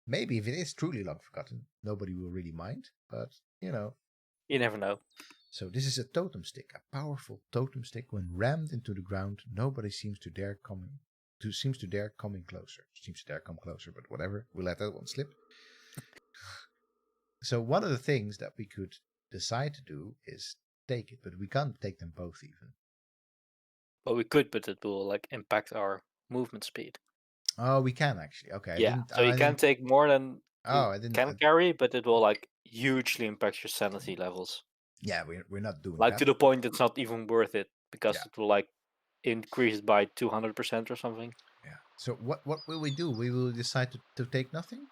maybe if it is truly long forgotten, nobody will really mind. But You never know. So this is a totem stick, a powerful totem stick. When rammed into the ground, nobody seems to dare come closer. Seems to dare come closer, but whatever. We'll let that one slip. So one of the things that we could decide to do is take it, but we can't take them both even. Well, we could, but it will like impact our movement speed. Oh, we can actually. Okay, Yeah, so you can take more than Oh, you I didn't. can carry, but it will like hugely impact your sanity levels. Yeah, we're not doing Like that. to the point it's not even worth it because Yeah. it will like increase it by 200% or something. Yeah. So what will we do? We will decide to take nothing.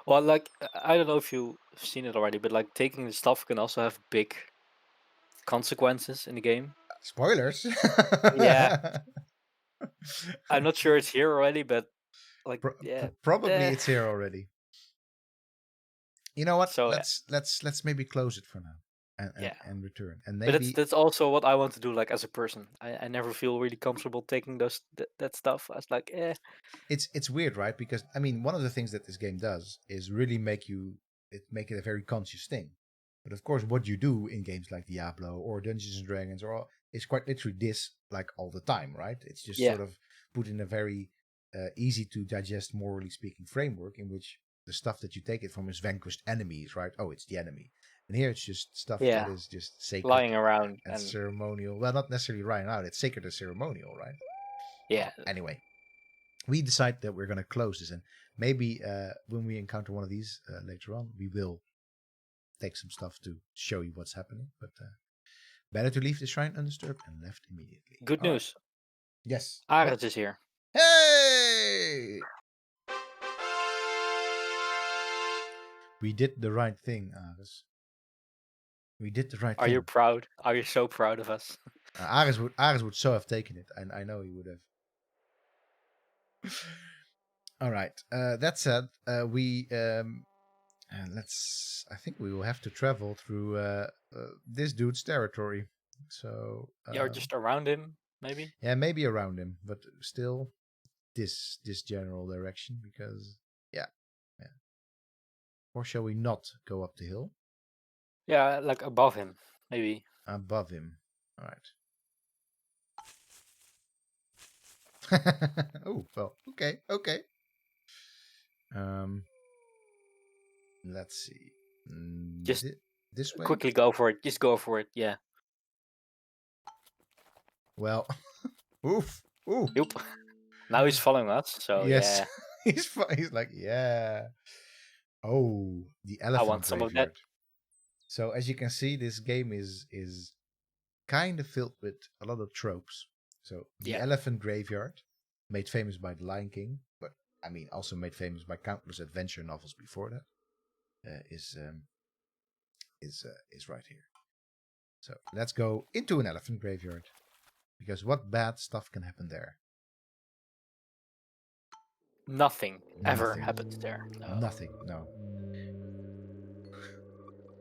Well, like I don't know if you've seen it already, but like taking the stuff can also have big consequences in the game. Spoilers. Yeah, I'm not sure it's here already, but like Probably it's here already. You know what? So Let's maybe close it for now yeah, and return. And maybe but that's also what I want to do. Like as a person, I never feel really comfortable taking that stuff. I was like, it's weird, right? Because I mean, one of the things that this game does is really make it a very conscious thing. But of course, what you do in games like Diablo or Dungeons and Dragons is quite literally this, like all the time, right? It's just sort of put in a very easy to digest, morally speaking, framework in which the stuff that you take it from is vanquished enemies, right? Oh, it's the enemy. And here it's just stuff that is just sacred, lying around and ceremonial. Well, not necessarily lying around. It's sacred and ceremonial, right? Yeah. Well, anyway, we decide that we're going to close this, and maybe when we encounter one of these later on, we will take some stuff to show you what's happening. But better to leave the shrine undisturbed and left immediately. Good news. Right. Yes. Ares is here. Hey! We did the right thing, Ares. We did the right thing. Are you proud? Are you so proud of us? Ares would so have taken it, and I know he would have. All right. That said, we I think we will have to travel through this dude's territory. So You're just around him, maybe. Yeah, maybe around him, but still this general direction, because yeah. Or shall we not go up the hill? Yeah, like above him, maybe. Above him. All right. Oh well. Okay. Let's see. Just this way. Quickly go for it. Just go for it. Yeah. Well. Oof. Ooh. Nope. Now he's following us. So yes. Yeah. he's like, yeah. Oh, the elephant I want some graveyard. of that. So as you can see, this game is kind of filled with a lot of tropes. So the elephant graveyard, made famous by The Lion King, but I mean also made famous by countless adventure novels before that, is right here. So let's go into an elephant graveyard, because what bad stuff can happen there? Nothing ever Nothing. happens there. No. Nothing. No.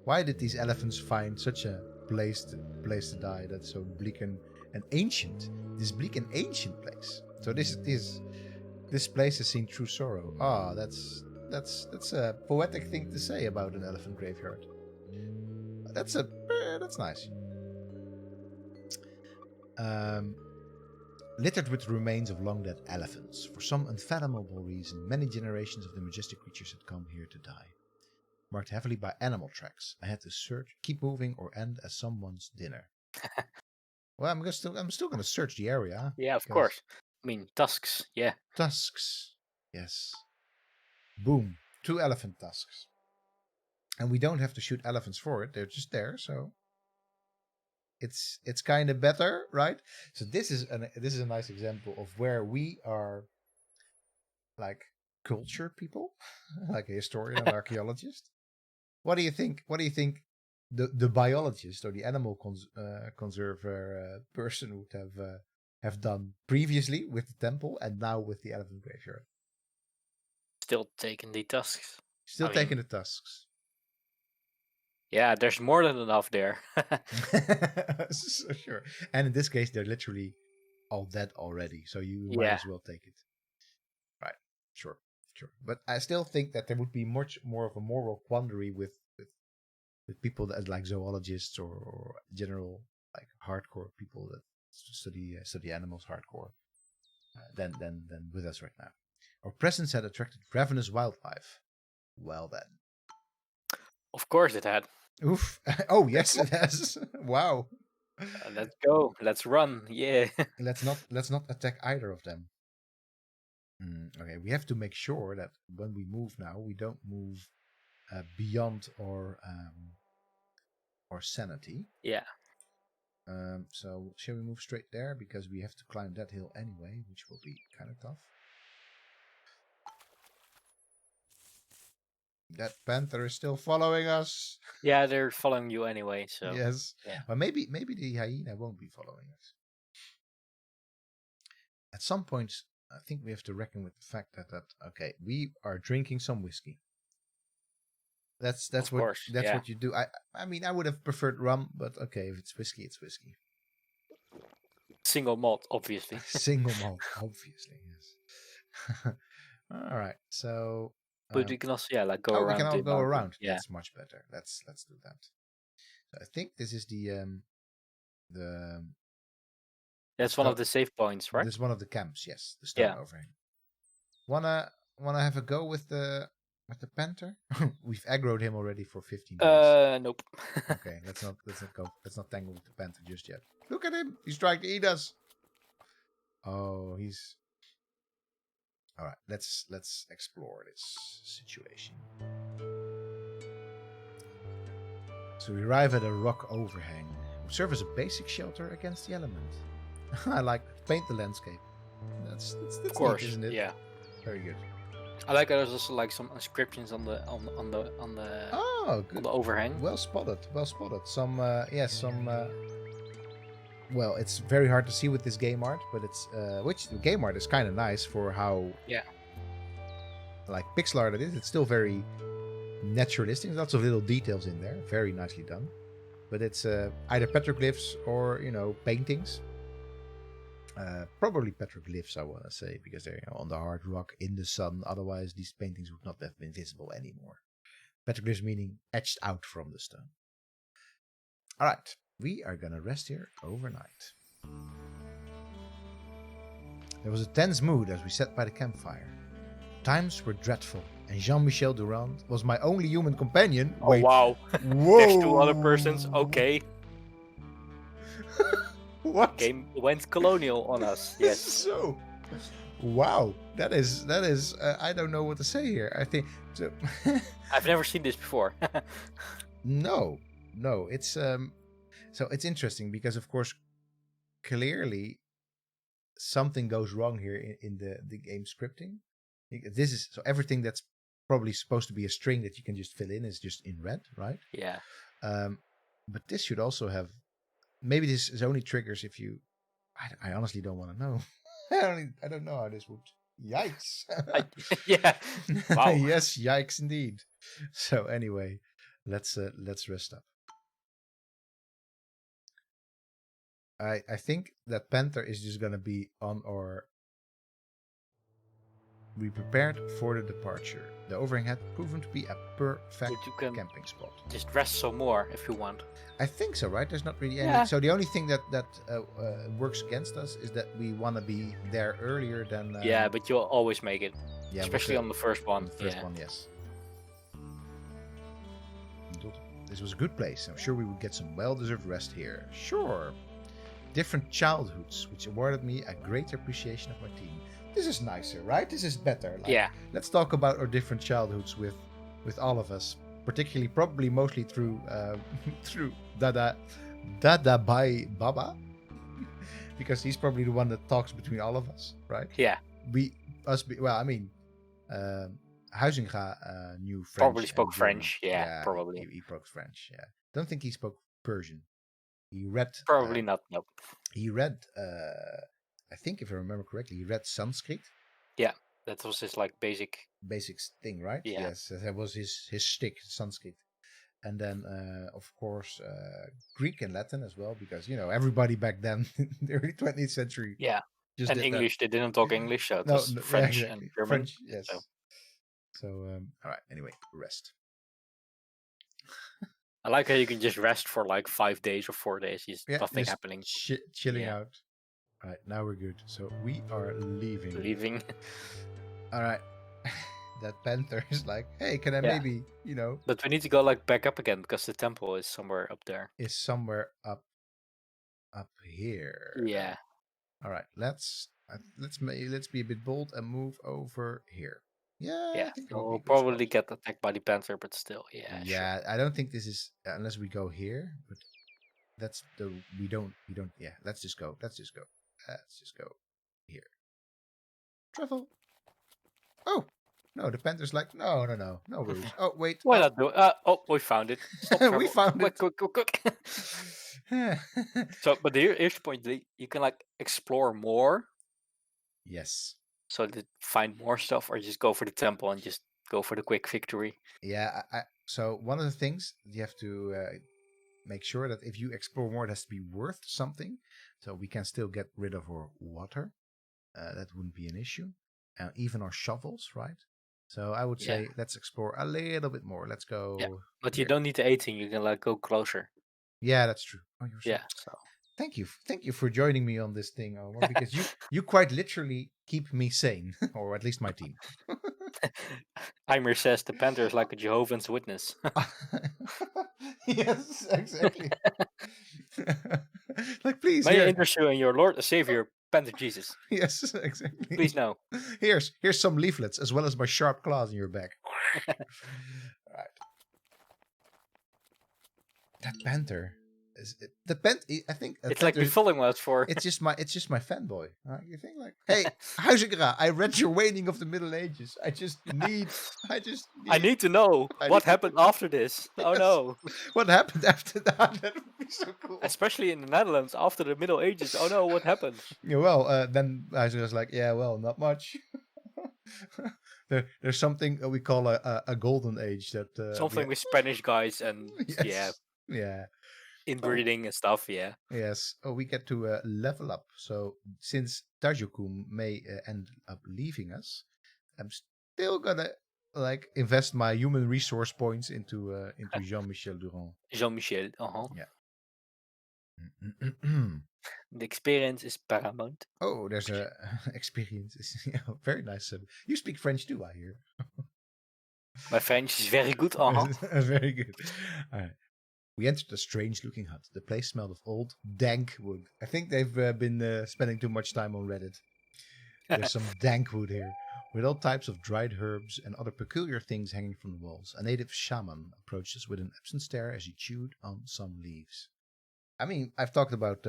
Why did these elephants find such a place to die that's so bleak and ancient? This bleak and ancient place. So this place has seen true sorrow. Ah, that's a poetic thing to say about an elephant graveyard. That's nice. Littered with remains of long dead elephants. For some unfathomable reason, many generations of the majestic creatures had come here to die. Marked heavily by animal tracks. I had to search, keep moving, or end as someone's dinner. Well, I'm still going to search the area. Yeah, of course. I mean, tusks. Yeah. Tusks. Yes. Boom. 2 elephant tusks. And we don't have to shoot elephants for it. They're just there, so it's kind of better, right? So this is a nice example of where we are like culture people, like a historian and archaeologist. What do you think? What do you think the biologist or the animal conserver person would have done previously with the temple and now with the elephant graveyard? Still taking the tusks. Still taking the tusks. Yeah, there's more than enough there. So sure. And in this case, they're literally all dead already, so you might as well take it. Right. Sure. But I still think that there would be much more of a moral quandary with people that like zoologists or general like hardcore people that study animals hardcore than with us right now. Our presence had attracted ravenous wildlife. Well then. Of course it had. Oof. Oh yes, it has. Wow. Let's go. Let's run. Yeah. Let's not attack either of them. Okay, we have to make sure that when we move now, we don't move beyond our sanity. Yeah. So shall we move straight there because we have to climb that hill anyway, which will be kind of tough. That panther is still following us. Yeah, they're following you anyway. So yes. Yeah. Well, maybe the hyena won't be following us. At some point, I think we have to reckon with the fact that okay, we are drinking some whiskey. That's what you do. I mean, I would have preferred rum, but okay, if it's whiskey, it's whiskey. Single malt, obviously. Single malt, obviously. Yes. All right, so. But we can also go around. We can all go mountain. around. Yeah. That's much better. Let's do that. So I think this is the. That's one of the save points, right? This is one of the camps. Yes, the stone overhang. Wanna have a go with the panther? We've aggroed him already for 15 days. Nope. Okay, let's not go. Let's not tangle with the panther just yet. Look at him. He's trying to eat us. Oh, he's. All right, let's explore this situation. So we arrive at a rock overhang. It would serve as a basic shelter against the element. I like paint the landscape. That's of course, neat, isn't it? Yeah. Very good. I like there's also some inscriptions on the Oh, good. on the overhang. Well spotted. Some well, it's very hard to see with this game art, but it's which the game art is kind of nice for how like pixel art it is. It's still very naturalistic. There's lots of little details in there, very nicely done. But it's either petroglyphs or paintings. Probably petroglyphs, I want to say, because they're on the hard rock in the sun. Otherwise, these paintings would not have been visible anymore. Petroglyphs meaning etched out from the stone. All right. We are gonna rest here overnight. There was a tense mood as we sat by the campfire. Times were dreadful, and Jean-Michel Durand was my only human companion. Oh, Wait. wow. Whoa. There's 2 other persons. Okay. What? Game went colonial on us. Yes. So, wow. That is. I don't know what to say here. I think. So I've never seen this before. No. It's So it's interesting because, of course, clearly something goes wrong here in the game scripting. This is so everything that's probably supposed to be a string that you can just fill in is just in red, right? Yeah. But this should also have. Maybe this is only triggers if you. I honestly don't want to know. I don't know how this would Yikes. Yeah. Wow. Yes, yikes indeed. So anyway, let's rest up. I think that Panther is just gonna be on our. We prepared for the departure. The overhang had proven to be a perfect But you can camping spot. just rest some more if you want. I think so, right? There's not really any. Yeah. So the only thing that works against us is that we want to be there earlier than. Yeah, but you'll always make it. Yeah, Especially on the first one. on the first Yeah. one, yes. This was a good place. I'm sure we would get some well-deserved rest here. Sure. Different childhoods, which awarded me a greater appreciation of my team. This is nicer, right? This is better. Like, Yeah. Let's talk about our different childhoods with all of us, particularly, probably mostly through through Dada Bai Baba, because he's probably the one that talks between all of us, right? Yeah. Huizinga knew French. Probably spoke and German. French. Yeah, probably. He spoke French. Yeah, don't think he spoke Persian. He read. Probably not. Nope. He read. I think, if I remember correctly, he read Sanskrit. Yeah, that was his like basics thing, right? Yeah. Yes, that was his shtick, Sanskrit. And then, of course, Greek and Latin as well, because everybody back then, in the early 20th century, Yeah. just And did English, they didn't talk English, so it No, was no, yeah, French exactly. and German. French, yes. So, So all right. Anyway, rest. I like how you can just rest for like 5 days or 4 days. Just nothing just happening. chilling Yeah. out. All right, now we're good. So we are leaving. Leaving. All right. That panther is like, hey, can I Yeah. maybe, But we need to go like back up again because the temple is somewhere up there. is somewhere up here. Yeah. All right, let's be a bit bold and move over here. Yeah, Yeah. I think that would be We'll a good probably spot. get attacked by the panther, but still, yeah. Yeah, I don't think this is unless we go here, but that's the we don't. Yeah, let's just go. Let's just go here. Travel. Oh no, the panther's like no worries. Oh wait, Why not do it? Oh, we found it. Stop we travel. found it. Quick. So, but here's the point: you can like explore more, Yes. so to find more stuff, or just go for the temple and just go for the quick victory. Yeah. So one of the things you have to make sure that if you explore more, it has to be worth something. So we can still get rid of our water. That wouldn't be an issue. Even our shovels, right? So I would say let's explore a little bit more. Let's go. Yeah, but here. you don't need the 18. You can like go closer. Yeah, that's true. Oh, you're so... Yeah. So Thank you for joining me on this thing, Omar, because you quite literally keep me sane, or at least my team. Heimer says the panther is like a Jehovah's Witness. Yes, exactly. Like, please, May I here. interest you in your Lord and Savior, Panther Jesus? Yes, exactly. Please no. Here's some leaflets as well as my sharp claws in your back. All right. That panther. I think It's like been following us for. It's just my fanboy. You think like, hey, Huizinga, I read your Waning of the Middle Ages. I need to know what happened after this. Oh Yes. no! What happened after that? That would be so cool. Especially in the Netherlands after the Middle Ages. Oh no, what happened? Yeah, well, then Huizinga's like, yeah, well, not much. There's something we call a golden age that Something with Spanish guys and yeah. inbreeding and stuff. Yeah. Yes. Oh, we get to level up. So since Tajukum may end up leaving us, I'm still gonna like invest my human resource points into Jean-Michel Durand. Jean-Michel. Yeah. The experience is paramount. Oh, there's a experience. Very nice. You speak French too, I hear. My French is very good. Very good. All right. We entered a strange-looking hut. The place smelled of old, dank wood. I think they've been spending too much time on Reddit. There's some dank wood here, with all types of dried herbs and other peculiar things hanging from the walls. A native shaman approached us with an absent stare as he chewed on some leaves. I mean, I've talked about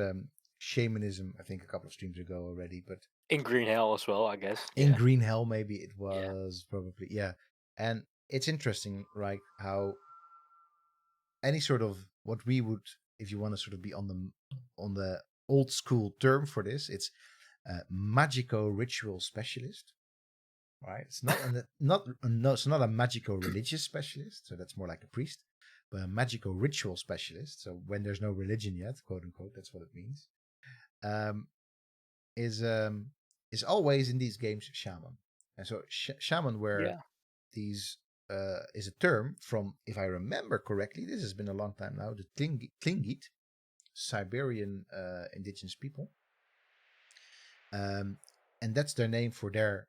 shamanism, I think, a couple of streams ago already, but... In Green Hell as well, I guess. In Green Hell, maybe it was, probably, yeah. And it's interesting, right, how... any sort of what we would, if you want to sort of be on the old school term for this, it's magico ritual specialist. right? It's not a magical religious specialist, so that's more like a priest, but a magical ritual specialist. So when there's no religion yet, quote unquote, that's what it means. Um, is always in these games shaman, and so shaman were Yeah. these is a term from, if I remember correctly, this has been a long time now, the Tlingit, Siberian indigenous people, and that's their name for their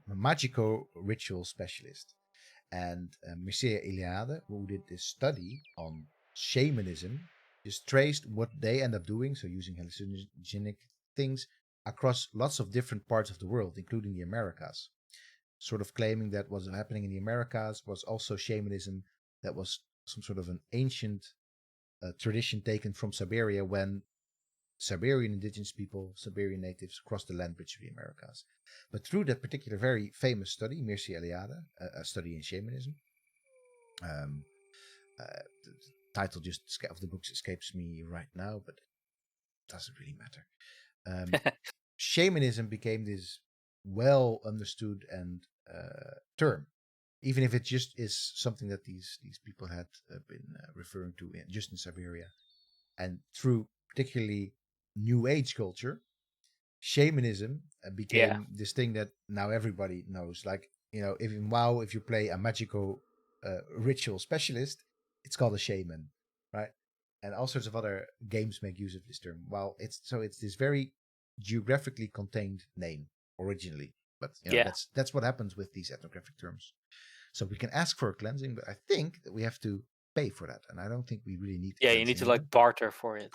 magical ritual specialist. And Mircea Eliade, who did this study on shamanism, just traced what they end up doing, so using hallucinogenic things across lots of different parts of the world, including the Americas. Sort of claiming that what was happening in the Americas was also shamanism, that was some sort of an ancient tradition taken from Siberia when Siberian indigenous people, Siberian natives, crossed the land bridge to the Americas. But through that particular very famous study, Mircea Eliade, a study in shamanism, um, the title just of the book escapes me right now, but it doesn't really matter. Shamanism became this well understood and term, even if it just is something that these people had been referring to just in Siberia. And through particularly New Age culture, shamanism Yeah. became this thing that now everybody knows. Like, if in WoW, if you play a magical ritual specialist, it's called a shaman, right? And all sorts of other games make use of this term. Well, it's this very geographically contained name originally, but Yeah. that's what happens with these ethnographic terms. So we can ask for a cleansing, but I think that we have to pay for that, and I don't think we really need Yeah, you need cleansing to here. like barter for it.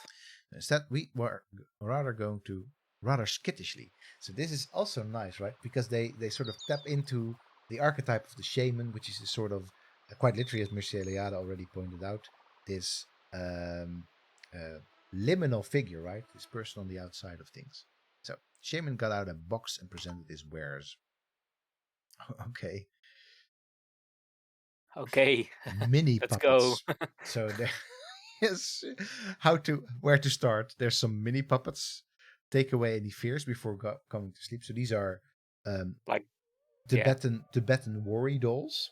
Instead, we were rather going to rather skittishly. So this is also nice, right? Because they sort of tap into the archetype of the shaman, which is a sort of quite literally, as Mircea Eliade already pointed out, this uh, liminal figure, right? This person on the outside of things. So shaman got out a box and presented his wares. Okay, Okay, mini let's go. puppets. So there is where to start. There's some mini puppets. Take away any fears before coming to sleep. So these are um, Like, yeah, Tibetan worry dolls.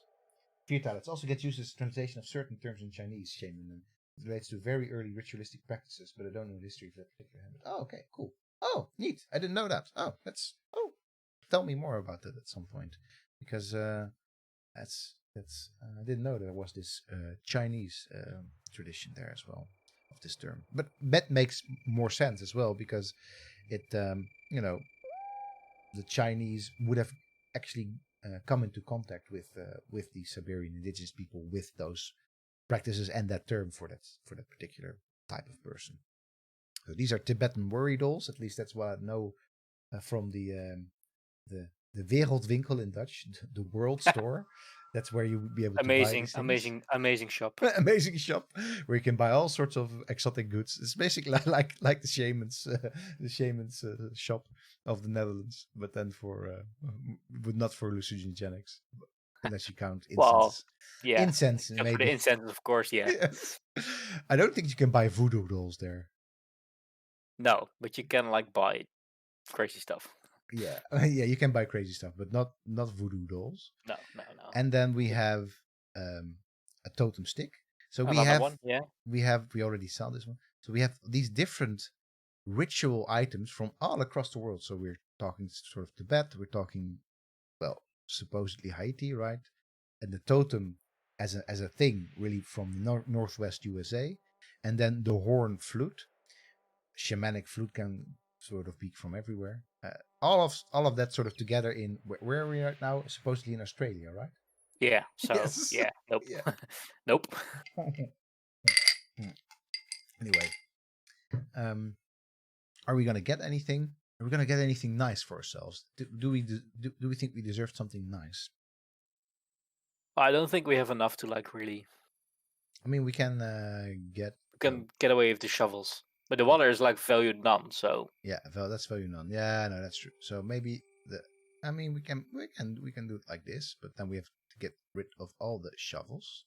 It also gets used as a translation of certain terms in Chinese. Shaman and it relates to very early ritualistic practices, but I don't know the history of that particular habit. Oh, okay, cool. Oh, neat. I didn't know that. Tell me more about that at some point, because that's I didn't know there was this Chinese tradition there as well of this term. But that makes more sense as well because it the Chinese would have actually come into contact with the Siberian indigenous people with those practices and that term for that particular type of person. So these are Tibetan worry dolls. At least that's what I know from the Wereldwinkel in Dutch, the world store. That's where you would be able to buy amazing, these things. amazing shop. Amazing shop where you can buy all sorts of exotic goods. It's basically like the shaman's shop of the Netherlands, but then but not for hallucinogenics, unless you count Well, incense. yeah, Incense except for the maybe. incense, of course. Yeah, Yes. I don't think you can buy voodoo dolls there. no, but you can like buy crazy stuff. Yeah, yeah, you can buy crazy stuff, but not voodoo dolls. No, no, no. And then we have a totem stick. So Another one, yeah. we already saw this one. So we have these different ritual items from all across the world. So we're talking sort of Tibet, we're talking, well, supposedly Haiti, right? And the totem as a thing really from the northwest USA, and then the horn flute, shamanic flute can sort of be from everywhere. All of that sort of together in where are we right now? Supposedly in Australia, right? Yeah, so, Yes. yeah, nope. Yeah. Nope. Anyway, um, are we gonna get anything? Are we gonna get anything nice for ourselves? Do we think we deserve something nice? I don't think we have enough to like really I mean, we can get. can get away with the shovels. But the water is like valued none, so Yeah, well, that's value none. Yeah, no, that's true. So maybe the. I mean, we can do it like this, but then we have to get rid of all the shovels.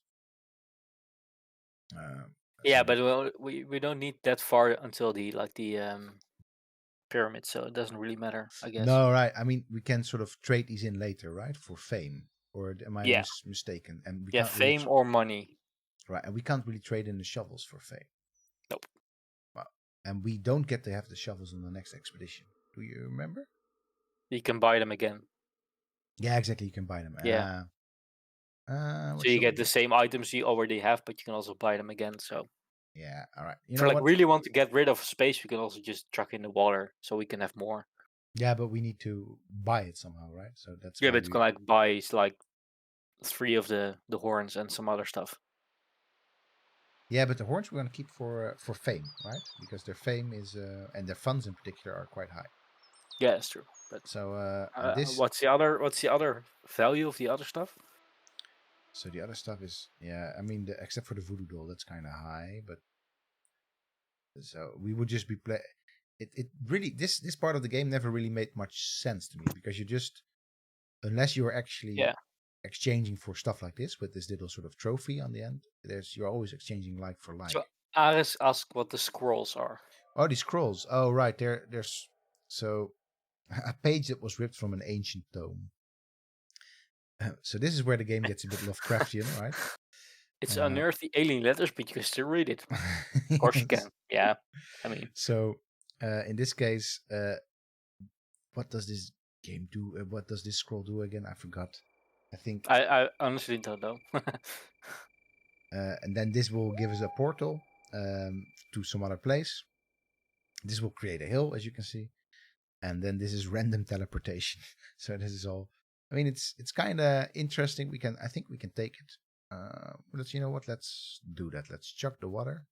yeah, So but we don't need that far until the pyramid, so it doesn't really matter, I guess. No, right. I mean, we can sort of trade these in later, right? For fame. Or am I Yeah. mistaken? And we Yeah, can't really fame or money. right, and we can't really trade in the shovels for fame. Nope. Wow. And we don't get to have the shovels on the next expedition. Do you remember? You can buy them again. Yeah, exactly. You can buy them. Yeah. What So you shall get we the same items you already have, but you can also buy them again. So Yeah, all right. You if know you like what? really want to get rid of space, we can also just chuck in the water, so we can have more. Yeah, but we need to buy it somehow, right? So that's Yeah, why but you we. can like buy like 3 of the horns and some other stuff. Yeah, but the horns we're gonna keep for fame, right? Because their fame is and their funds in particular are quite high. Yeah, that's true. But So and this. what's the other value of the other stuff? So the other stuff is I mean except for the voodoo doll, that's kind of high, but so we would just be play. It really this part of the game never really made much sense to me because you just unless you're actually Yeah. exchanging for stuff like this with this little sort of trophy on the end, you're always exchanging like for like. So Aris asked what the scrolls are. Oh, these scrolls. Oh, right. There's so a page that was ripped from an ancient tome. So this is where the game gets a bit Lovecraftian, right? It's unearthed alien letters, but you can still read it. Of course you can. Yeah. I mean. So in this case, what does this game do? What does this scroll do again? I forgot. I think. I honestly don't know. And then this will give us a portal to some other place. This will create a hill, as you can see. And then this is random teleportation. So this is all. I mean, it's kind of interesting. I think we can take it. You know what? Let's do that. Let's chuck the water,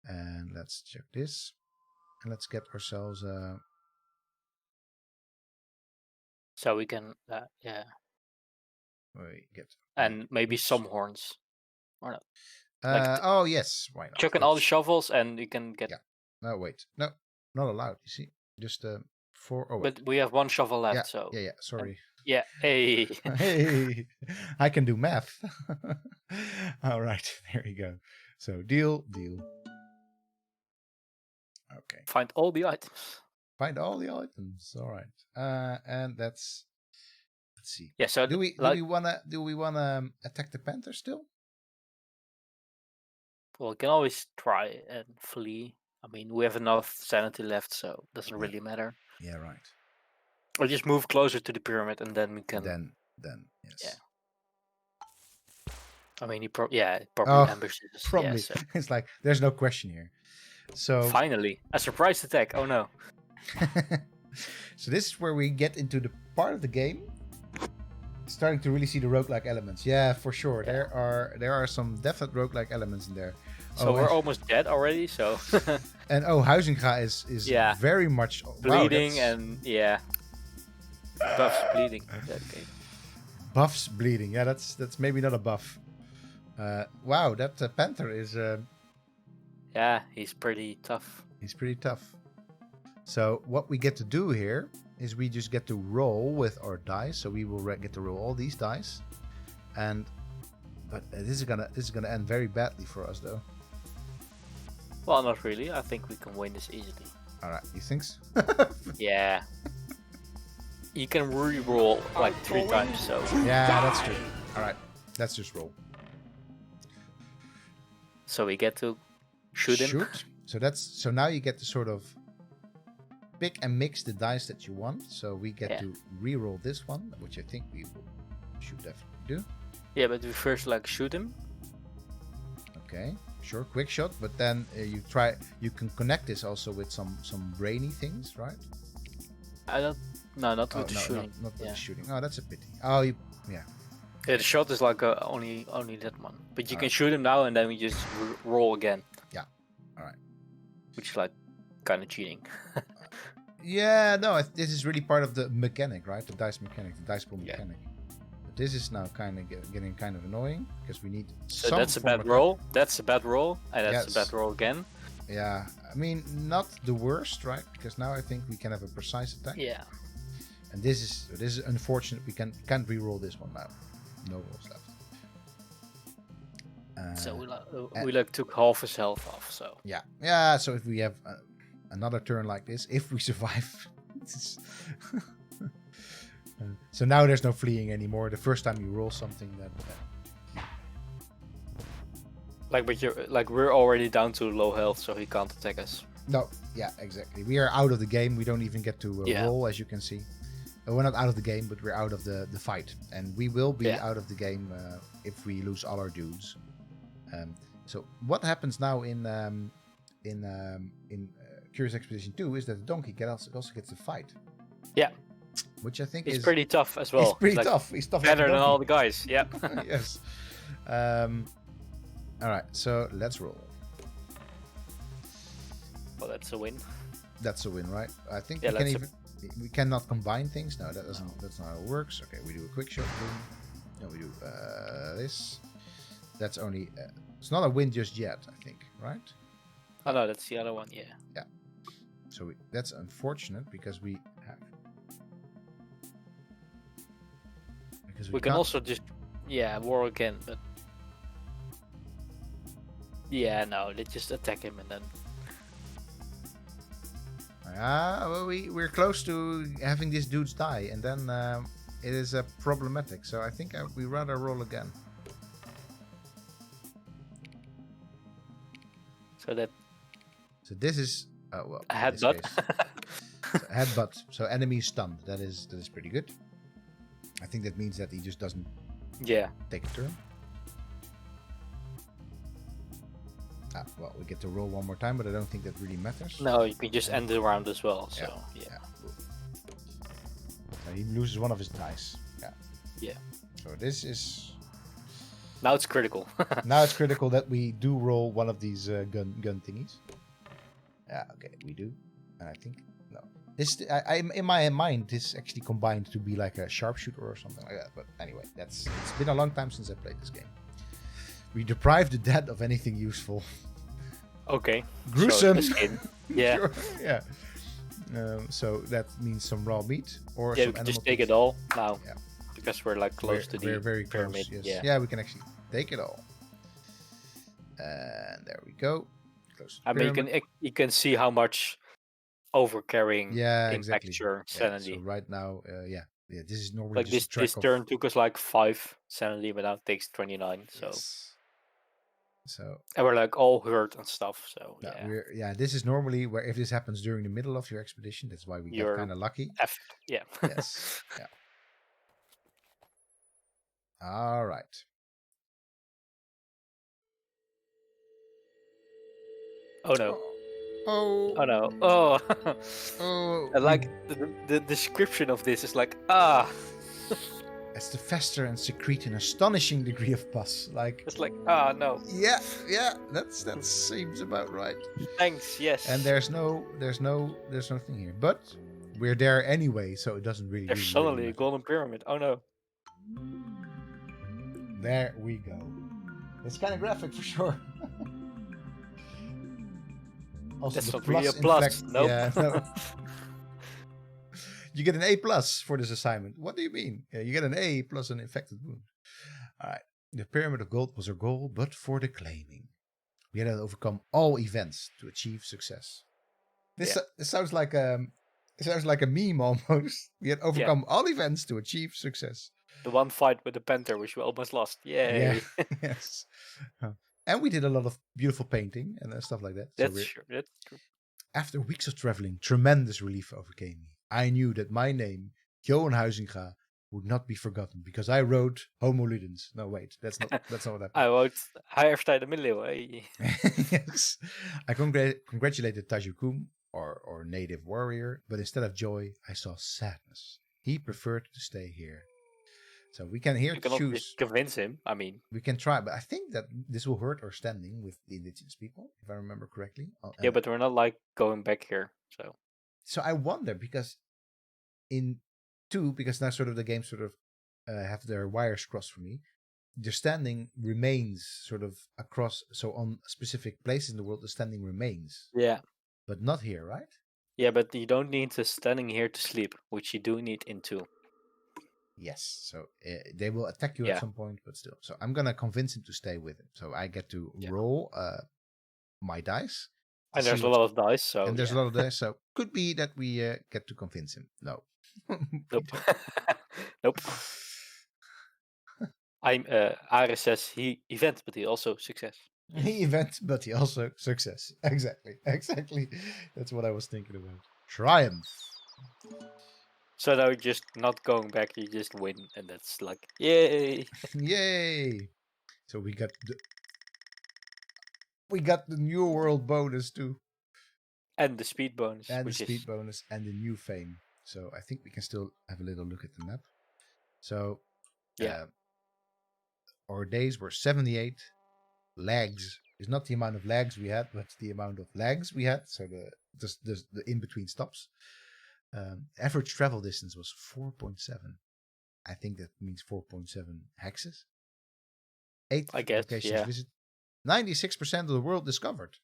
and let's chuck this, and let's get ourselves. So we can, yeah. We get. And maybe some horns, or not? Like Oh yes, why not? chuck in all the shovels, and you can get. Yeah. No, wait. No, not allowed. You see, just 4. Oh, wait. But we have 1 shovel left, Yeah, so. yeah. Sorry. Yeah. Hey. Hey, I can do math. All right, there you go. So deal. Okay. Find all the items. Find all the items. All right. And let's see. Yeah. So do we wanna attack the panther still? Well, we can always try and flee. I mean, we have enough sanity left, so it doesn't really matter. Yeah, right. Or just move closer to the pyramid, and then we can. Then yes. Yeah. I mean, he probably ambushes us. Probably. Yeah, so. It's like there's no question here. So finally, a surprise attack. Oh no. So this is where we get into the part of the game starting to really see the roguelike elements. Yeah, for sure. Yeah. There are some definite roguelike elements in there. So we're almost dead already, so and Huizinga is very much bleeding and Buff's bleeding. Okay. Buff's bleeding. Yeah, that's maybe not a buff. Wow, that panther is yeah, he's pretty tough. He's pretty tough. So what we get to do here is we just get to roll with our dice. So we will get to roll all these dice, but this is gonna end very badly for us though. Well, not really. I think we can win this easily. All right, you think so? Yeah. You can re-roll like 3 times, so. Yeah, that's true. All right, let's just roll. So we get to shoot him. So now you get to sort of pick and mix the dice that you want. So we get to re-roll this one, which I think we should definitely do. Yeah, but we first shoot him. Okay, sure, quick shot. But then you can connect this also with some brainy things, right? Not with the shooting. Not with the shooting. Oh, that's a pity. Oh, yeah. Yeah, the shot is only that one. But you can shoot him now, and then we just roll again. Yeah. All right. Which is kind of cheating. Yeah, no, this is really part of the mechanic, right? The dice mechanic, the dice pool mechanic. But this is now kind of getting kind of annoying because we need. So that's a bad roll. That's a bad roll, and that's a bad roll again. Yeah, I mean not the worst, right? Because now I think we can have a precise attack. Yeah. And this is unfortunate. We can't re-roll this one now. No rolls left. So we took half his health off. So yeah. So if we have another turn like this if we survive. So now there's no fleeing anymore. The first time you roll something that But we're already down to low health, so he can't attack us. no, yeah, exactly. We are out of the game. We don't even get to roll, as you can see. We're not out of the game, but we're out of the fight, and we will be out of the game if we lose all our dudes. So what happens now in Curious Expedition 2 is that the donkey also gets to fight. Yeah. Which I think is is pretty tough as well. He's pretty tough. He's tough. Better like than all the guys. Yeah. Yes. All right. So let's roll. Well, that's a win. That's a win, right? I think Yeah, we cannot combine things. No, that doesn't. That's not how it works. Okay, we do a quick shot. No, we do this. That's only. It's not a win just yet. I think, right? Oh no, that's the other one. Yeah. Yeah. So that's unfortunate because we have. Because we can also just war again, but no, let's just attack him and then. Well, we're close to having these dudes die, and then it is problematic. So I think we rather roll again. So this is well, a headbutt. So headbutt. So enemy stunned. That is pretty good. I think that means that he just doesn't take a turn. Well, we get to roll one more time, but I don't think that really matters. No, you can just end the round as well. So yeah. So he loses one of his dice. Yeah. So this is. Now it's critical. Now it's critical that we do roll one of these gun thingies. Yeah. Okay, we do, and I think no. This in my mind this actually combined to be like a sharpshooter or something like that. But anyway, it's been a long time since I played this game. We deprive the dead of anything useful. Okay. Gruesome. Yeah. Sure. Yeah. So that means some raw meat or we some can animal just take meat. it all now. Yeah. Because we're like close to the we're very pyramid. Close, yes. Yeah, we can actually take it all. And there we go. Close to the pyramid. You can see how much overcarrying exactly. impacts your sanity. So right now, this is normally like just this turn took us like 5 sanity, but now it takes 29. So. Yes. So and we're like all hurt and stuff. So this is normally where if this happens during the middle of your expedition, that's why we get kind of lucky. Yeah. Yes. Yeah. All right. Oh no. Oh. Oh no. Oh. Oh. And like the description of this is like As to fester and secrete an astonishing degree of pus, like it's like no. Yeah, that seems about right. Thanks, yes. And there's nothing here, but we're there anyway, so it doesn't really. There's suddenly a golden pyramid. Oh no. There we go. It's kind of graphic for sure. Also, that's the not really a plus. Nope. Yeah, no. You get an A+ for this assignment. What do you mean? Yeah, you get an A plus an infected wound. All right. The Pyramid of Gold was our goal, but for the claiming. We had to overcome all events to achieve success. This sounds like a meme almost. We had overcome all events to achieve success. The one fight with the panther, which we almost lost. Yay! Yeah. Yes. And we did a lot of beautiful painting and stuff like that. That's true. That's true. After weeks of traveling, tremendous relief overcame me. I knew that my name, Johan Huizinga, would not be forgotten because I wrote Homo Ludens. No, wait, that's not what happened. I wrote Heijerstij de Middeleeuwen. Yes. I congratulated Tajukum, or native warrior, but instead of joy, I saw sadness. He preferred to stay here. So we can here choose. Convince him. I mean, we can try, but I think that this will hurt our standing with the indigenous people, if I remember correctly. Yeah, but we're not like going back here, so. So I wonder because now sort of the game sort of have their wires crossed for me. The standing remains sort of across, so on specific places in the world, the standing remains. Yeah. But not here, right? Yeah, but you don't need the standing here to sleep, which you do need in 2. Yes, so they will attack you at some point, but still. So I'm gonna convince him to stay with him. So I get to roll my dice, And there's a lot of dice, so and there's a lot of dice, so could be that we get to convince him. No. We Nope. don't. Nope. Ares says he event, but he also success. He event, but he also success. Exactly. That's what I was thinking about. Triumph. So now you're just not going back, you just win, and that's like, yay! Yay! So we got the new world bonus too. And the speed bonus. And the which speed is, bonus and the new fame. So I think we can still have a little look at the map. So Yeah. Our days were 78. Legs is not the amount of legs we had, but the amount of legs we had. So the in between stops. Average travel distance was 4.7. I think that means 4.7 hexes. 8 I guess, locations yeah. visit. 96% of the world discovered.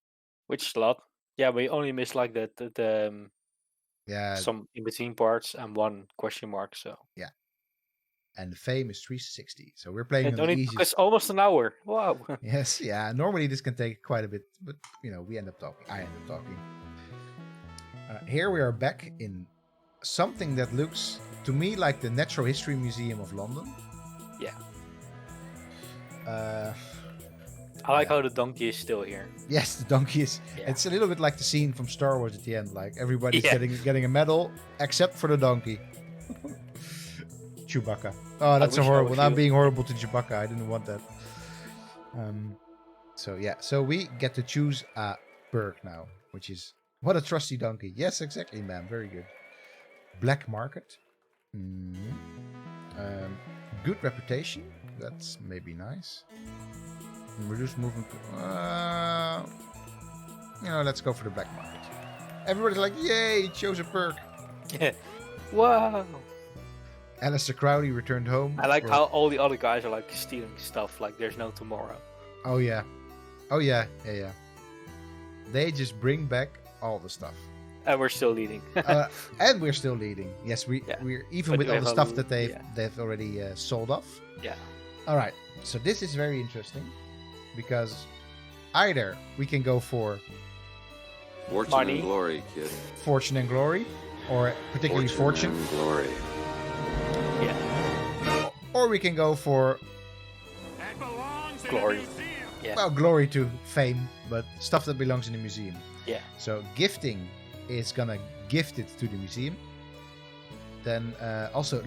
Which is a lot. Yeah, we only missed like the Yeah, some in between parts and one question mark. So and the fame is 360. So we're playing it on the only took easiest. us almost an hour. Wow. Yes, yeah. Normally this can take quite a bit, but we end up talking. I end up talking. Here we are back in something that looks to me like the Natural History Museum of London. Yeah. I like how the donkey is still here. Yes, the donkey is. Yeah. It's a little bit like the scene from Star Wars at the end. Like everybody's Yeah. getting a medal except for the donkey. Chewbacca. Oh, that's horrible. I'm being horrible to Chewbacca. I didn't want that. So we get to choose a perk now, which is what a trusty donkey. Yes, exactly, ma'am. Very good. Black market. Good reputation. That's maybe nice. Reduce movement. Let's go for the black market. Everybody's like, yay, he chose a perk. Yeah. Wow. Alistair Crowley returned home. I like how all the other guys are like stealing stuff like there's no tomorrow. Oh yeah. They just bring back all the stuff. And we're still leading. And we're still leading. Yes, we're even But with we all the have stuff that they've already sold off. Yeah. All right. So this is very interesting because either we can go for Fortune Money. and glory, kid. fortune and glory, or particularly fortune, and glory. Yeah. or we can go for Glory. Yeah. well, glory to fame, but stuff that belongs in the museum. Yeah. So gifting is gonna gift it to the museum. Then also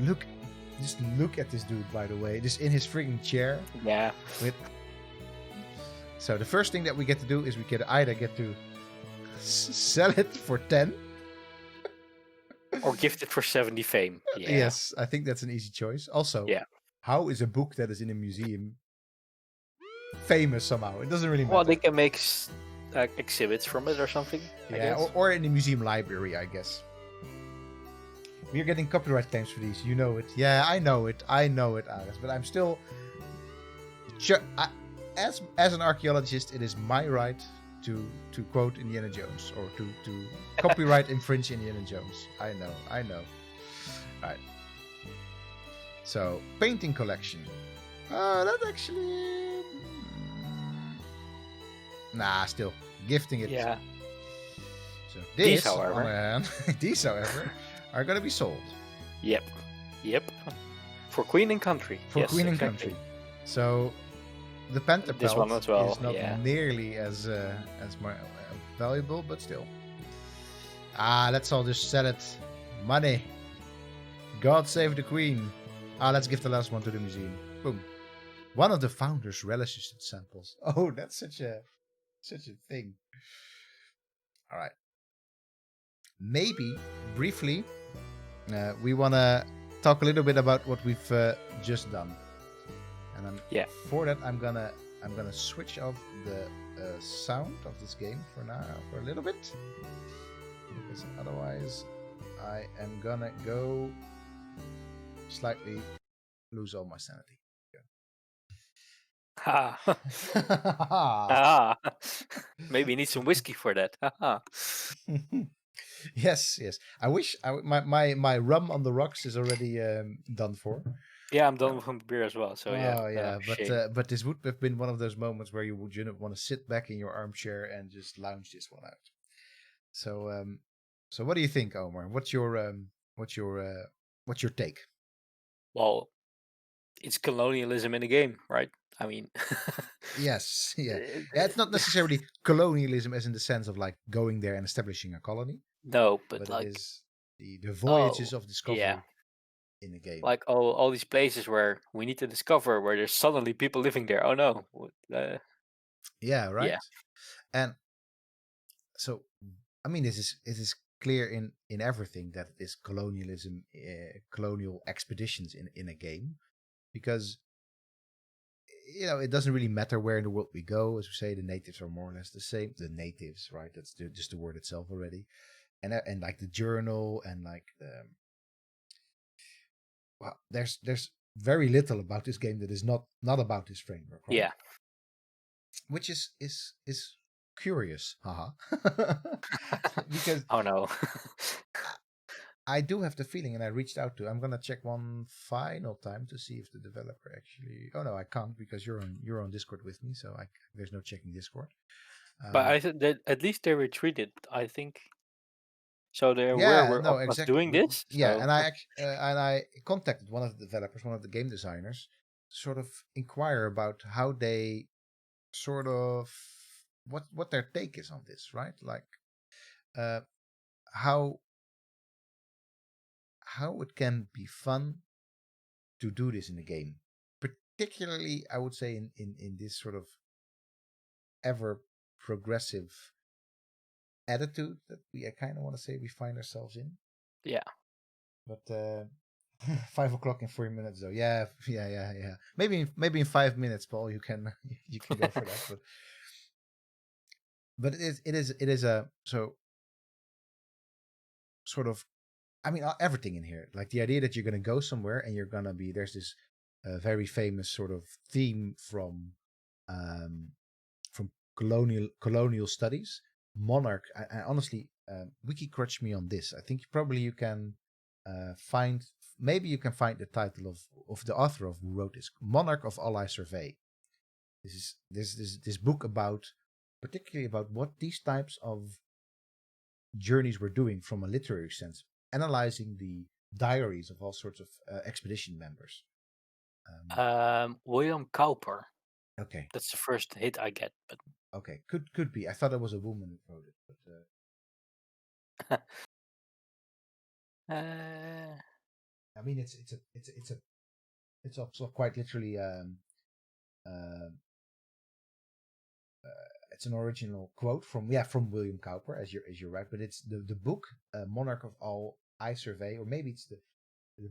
just look at this dude, by the way, just in his frigging chair. Yeah. So the first thing that we get to do is we can either get to sell it for 10. Or gift it for 70 fame. Yeah. Yes, I think that's an easy choice. Also, Yeah. how is a book that is in a museum famous somehow? It doesn't really matter. Well, they can make exhibits from it or something. I Yeah, guess. or in the museum library, I guess. We're getting copyright claims for these. You know it. Yeah, I know it, Alex. But I'm still... As an archaeologist, it is my right to quote Indiana Jones. Or to copyright infringe Indiana Jones. I know. Right. So, painting collection. That actually... Nah, still. Gifting it. Yeah. So These, on however. the other hand, these, however, are going to be sold Yep. For Queen and Country. for Yes, Queen and exactly. Country. So the Panther This one pelt as well, is not yeah. nearly as valuable, but still. Let's all just sell it. Money. God save the Queen. Let's give the last one to the museum. Boom. One of the founders relishes its samples. Oh, that's such a thing. All right. Maybe briefly, we want to talk a little bit about what we've just done. And for that, I'm gonna switch off the sound of this game for a little bit, because otherwise I am gonna go slightly lose all my sanity. Maybe you need some whiskey for that. Yes. I wish my rum on the rocks is already done for. Yeah, I'm done with beer as well. So yeah, Oh yeah, shame. but this would have been one of those moments where you would want to sit back in your armchair and just lounge this one out. So so what do you think, Omar? What's your what's your take? Well, it's colonialism in the game, right? I mean, Yes, yeah, yeah. It's not it- necessarily colonialism as in the sense of like going there and establishing a colony, no, but but it like, is the voyages oh, of yeah, discovery in the game. like all these places where we need to discover where there's suddenly people living there. Oh no, Yeah, yeah, right. And so, I mean, this is clear in everything that it is colonialism, colonial expeditions in a game, because it doesn't really matter where in the world we go. As we say, the natives are more or less the same. The natives, right? That's just the word itself already. And like the journal and like well, there's very little about this game that is not about this framework, right? yeah. Which is curious, haha. Because Oh no. I do have the feeling, and I reached out to. I'm gonna check one final time to see if the developer actually. Oh no, I can't because you're on Discord with me, so there's no checking Discord. But Um, I said that at least they retreated. I think so. They're aware yeah, no, of us exactly. doing this. Yeah, So and I contacted one of the developers, one of the game designers, sort of inquire about how they sort of what their take is on this, right? Like uh, how how it can be fun to do this in a game, particularly I would say in this sort of ever progressive attitude that we I kind of want to say we find ourselves in. yeah. But 5 o'clock in 4 minutes though. Yeah, yeah. Maybe in 5 minutes, Paul, you can you can go for that. But it is a so sort of I mean everything in here. Like the idea that you're gonna go somewhere and you're gonna be there's this very famous sort of theme um, from colonial studies. Monarch. I honestly, wiki crutch me on this. I think probably you can find. Maybe you can find the title of the author of who wrote this. Monarch of Ally Survey. This is this book about particularly about what these types of journeys were doing from a literary sense, analyzing the diaries of all sorts of expedition members. William Cowper. Okay, That's the first hit I get. But okay, could be. I thought it was a woman who wrote it, but uh, I mean it's also quite literally uh, it's an original quote from William Cowper as you're right, but it's the book Monarch of All I Survey, or maybe it's the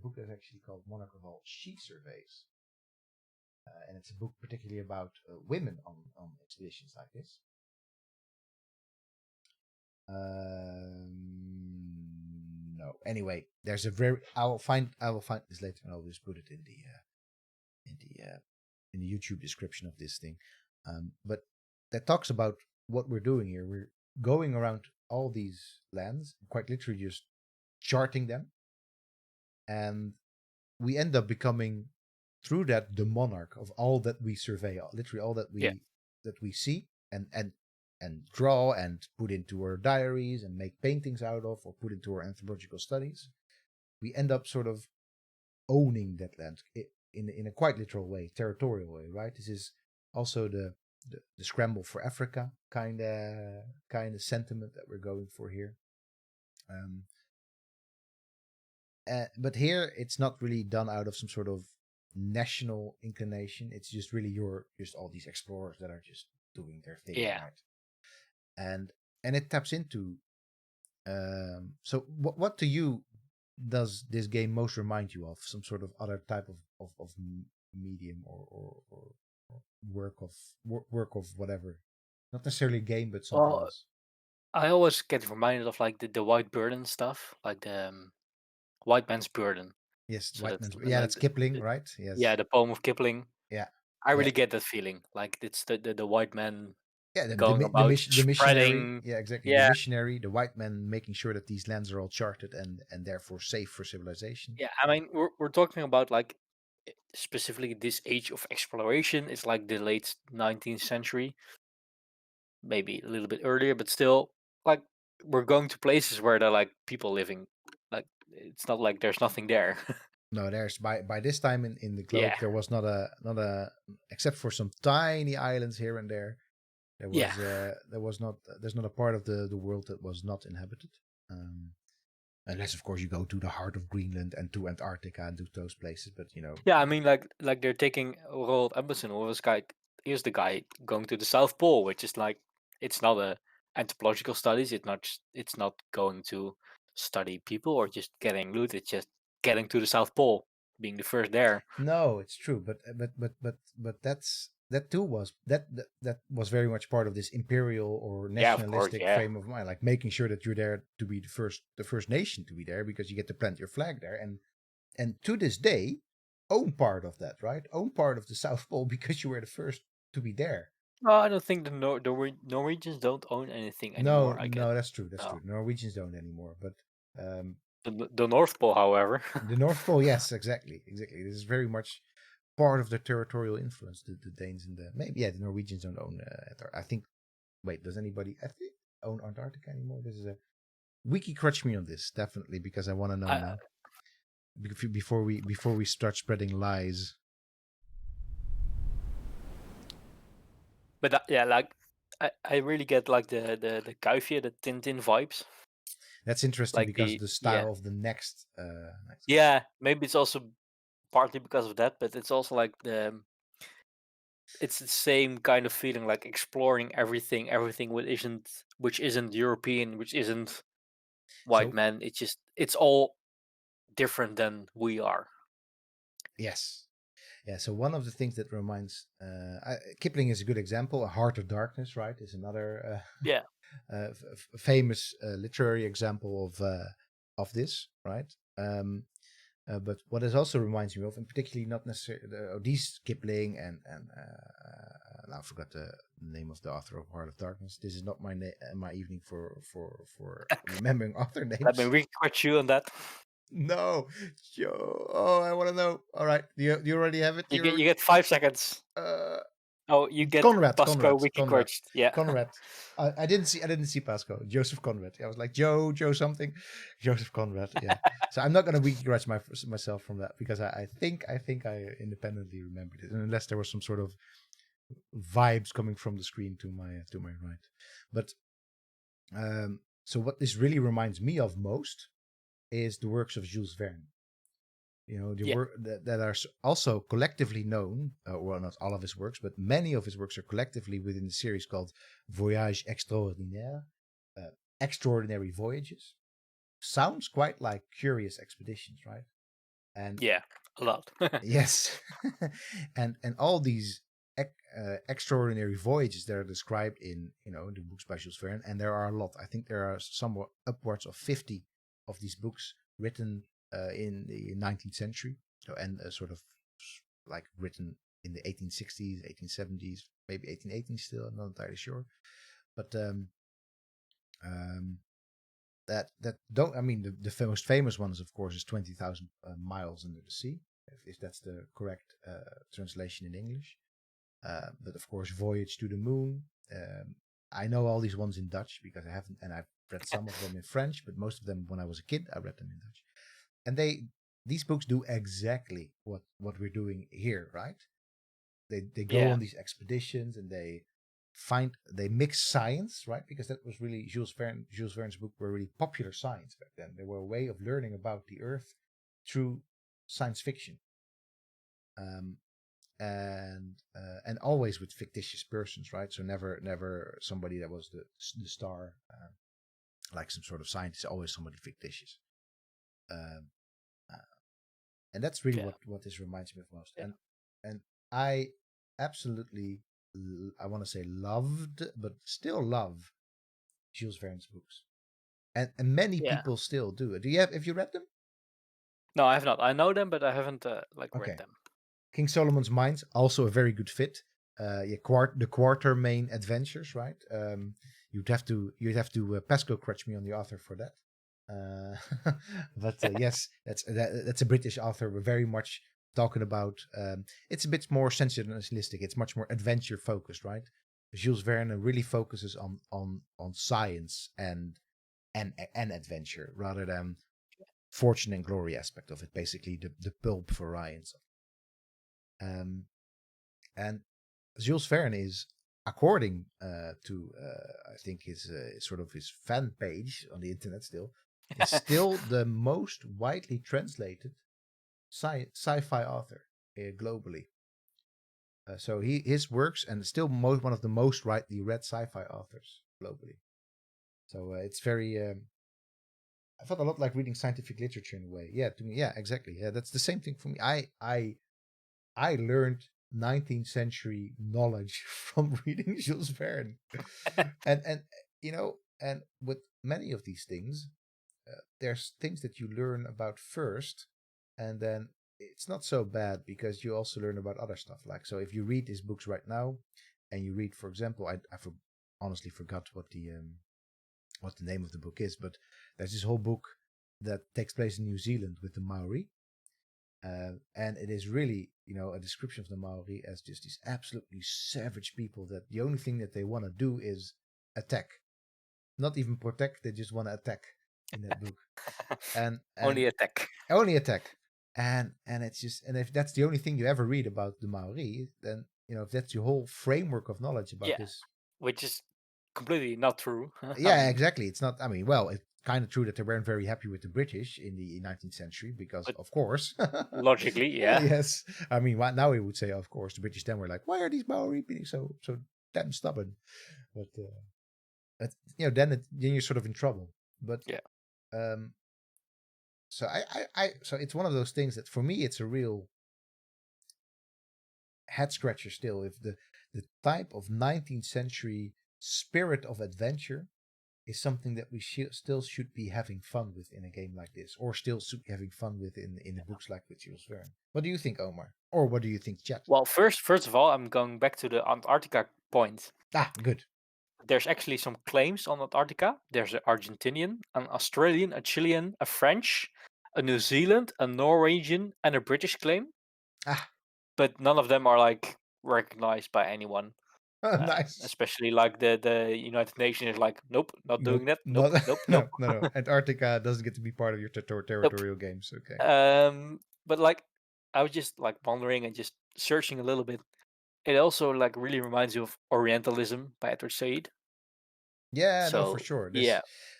book that's actually called Monarch of All She Surveys, and it's a book particularly about women on expeditions like this. No. Anyway, there's a very. I will find this later, and I'll just put it in the in the YouTube description of this thing. But that talks about what we're doing here. We're going around all these lands, quite literally just charting them, and we end up becoming through that the monarch of all that we survey, literally all yeah. that we see and draw and put into our diaries and make paintings out of or put into our anthropological studies. We end up sort of owning that land in a quite literal way, territorial way, right? This is also the scramble for Africa kind of sentiment that we're going for here. Um, but here it's not really done out of some sort of national inclination. It's just really just all these explorers that are just doing their thing, Yeah. right? And it taps into. So what to you does this game most remind you of? Some sort of other type of medium or work of whatever, not necessarily game, but something Well, else. I always get reminded of like the white burden stuff, like the white man's burden. Yes, So White that's Man's. Yeah, like that's Kipling, the right? Yes. yeah, the poem of Kipling. Yeah. I Yeah. really get that feeling. Like it's the white man Yeah, going about the missionary. spreading. Yeah, exactly. The Yeah, missionary, the white man, making sure that these lands are all charted and therefore safe for civilization. yeah. I mean, we're talking about like specifically this age of exploration is like the late 19th century, maybe a little bit earlier, but still, like we're going to places where there are like people living. Like it's not like there's nothing there. No, there's by this time in the globe Yeah, there was not a except for some tiny islands here and there. yeah, There was not there's not a part of the world that was not inhabited. Um, Unless of course you go to the heart of Greenland and to Antarctica and to those places, but yeah. I mean, like they're taking Roald Amundsen, who was guy. Here's the guy going to the South Pole, which is like it's not a anthropological studies. It's not going to study people or just getting loot. It's just getting to the South Pole, being the first there. no, it's true, but that too was that was very much part of this imperial or Yeah, of course. nationalistic Yeah, frame of mind, like making sure that you're there to be the first nation to be there because you get to plant your flag there, and to this day, own part of that, right? Own part of the South Pole because you were the first to be there. well, I don't think Norwegians don't own anything No, anymore. I guess no, that's true. That's no. true. Norwegians don't anymore, but The North Pole, however. the North Pole, yes, exactly, exactly. This is very much part of the territorial influence. The Danes and the Norwegians don't own. I think. Wait, does anybody I think own Antarctica anymore? This is a wiki crutch me on this definitely because I want to know I, now before we start spreading lies. but yeah, like I really get like the Kuifje, the Tintin vibes. That's interesting Like because of the the style of the next guy. yeah, maybe it's also partly because of that, but it's also like it's the same kind of feeling, like exploring everything which isn't European, which isn't white So man. It's all different than we are. yes, yeah. So one of the things that reminds Kipling is a good example. A Heart of Darkness, right, is another Yeah, famous literary example of this, right? But what it also reminds me of, and particularly not necessarily these Kipling and now I forgot the name of the author of Heart of Darkness. This is not my evening for remembering author let me names. record you on that. No, Joe. Oh, I want to know. All right, do you already have it? You get 5 seconds. Uh, Oh, you get Conrad, Pasco Conrad, wiki Conrad, quotes. Yeah. Conrad. I didn't see Pasco. Joseph Conrad. I was like Joe something. Joseph Conrad. Yeah. So I'm not gonna wiki grudge myself from that because I think I independently remembered it, unless there was some sort of vibes coming from the screen to my right. But so what this really reminds me of most is the works of Jules Verne. The Yeah. work that are also collectively known, well, not all of his works, but many of his works are collectively within the series called Voyage Extraordinaire, Extraordinary Voyages. Sounds quite like curious expeditions, right? And Yeah, a lot. yes, and all these extraordinary voyages that are described in the books by Jules Verne, and there are a lot. I think there are somewhat upwards of 50 of these books written in the 19th century, so and sort of like written in the 1860s, 1870s, maybe 1880s. Still, I'm not entirely sure, but um, that don't. I mean, the most famous ones, of course, is 20,000 miles under the sea, if that's the correct translation in English. But of course, Voyage to the Moon. I know all these ones in Dutch because I haven't, and I've read some of them in French, but most of them, when I was a kid, I read them in Dutch. And these books do exactly what we're doing here, right? They go Yeah. on these expeditions and they mix science, right? Because that was really Jules Verne's book were really popular science back then. They were a way of learning about the Earth through science fiction. And always with fictitious persons, right? So never somebody that was the star, like some sort of scientist. Always somebody fictitious, um, uh, and that's really Yeah. what this reminds me of most. Yeah. And I absolutely, I want to say loved, but still love Jules Verne's books, and many Yeah. people still do. Have you read them? No, I have not. I know them, but I haven't read Okay. them. King Solomon's Mines, also a very good fit. The Quartermain Adventures, right? You'd have to Pasco crutch me on the author for that. But yes, that's a British author. We're very much talking about it's a bit more sensationalistic. It's much more adventure focused, right? Jules Verne really focuses on science and adventure rather than fortune and glory aspect of it. Basically, the pulp variance. And Jules Verne is, according to I think his sort of his fan page on the internet, is still the most widely translated sci-fi author globally. So his works, and still one of the most widely read sci-fi authors globally. So it's very. I felt a lot like reading scientific literature in a way. Yeah, to me, yeah, exactly. Yeah, that's the same thing for me. I learned 19th century knowledge from reading Jules Verne, and and with many of these things, there's things that you learn about first, and then it's not so bad because you also learn about other stuff. Like, so if you read his books right now, and you read, for example, I honestly forgot what the name of the book is, but there's this whole book that takes place in New Zealand with the Maori. And it is really, a description of the Maori as just these absolutely savage people that the only thing that they want to do is attack. Not even protect, they just want to attack in that book. And Only attack. Only attack. And it's just, and if that's the only thing you ever read about the Maori, then, if that's your whole framework of knowledge about this. Which is completely not true. Yeah, exactly. It's not, well, it's kind of true that they weren't very happy with the British in the 19th century because, of course. Logically, yeah. Yes. I mean, now we would say, of course, the British then were like, why are these Maori being so damn stubborn? But, then you're sort of in trouble. But, so so it's one of those things that for me, it's a real head scratcher still. If the type of 19th century spirit of adventure is something that we still should be having fun with in a game like this, or still should be having fun with in the books like with Jules Verne. What do you think, Omar? Or what do you think, Chet? Well, first of all, I'm going back to the Antarctica point. Good. There's actually some claims on Antarctica. There's an Argentinian, an Australian, a Chilean, a French, a New Zealand, a Norwegian, and a British claim. But none of them are like recognized by anyone. Nice. Especially like the United Nations is like, nope, not doing that. Nope. No. Antarctica doesn't get to be part of your territorial games. Okay. But like, I was just like wondering and just searching a little bit. It also like really reminds you of Orientalism by Edward Said. Yeah, no, for sure.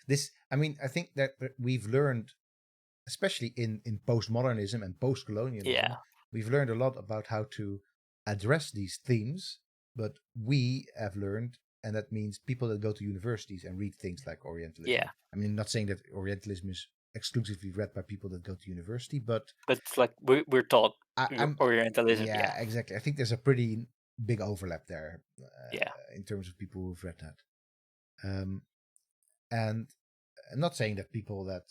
This, I mean, I think that we've learned, especially in postmodernism and post-colonialism, we've learned a lot about how to address these themes. But we have learned, and that means people that go to universities and read things like Orientalism. Yeah. I mean, not saying that Orientalism is exclusively read by people that go to university, but it's like we're taught Orientalism. Yeah, exactly. I think there's a pretty big overlap there. Yeah. In terms of people who've read that. And I'm not saying that people that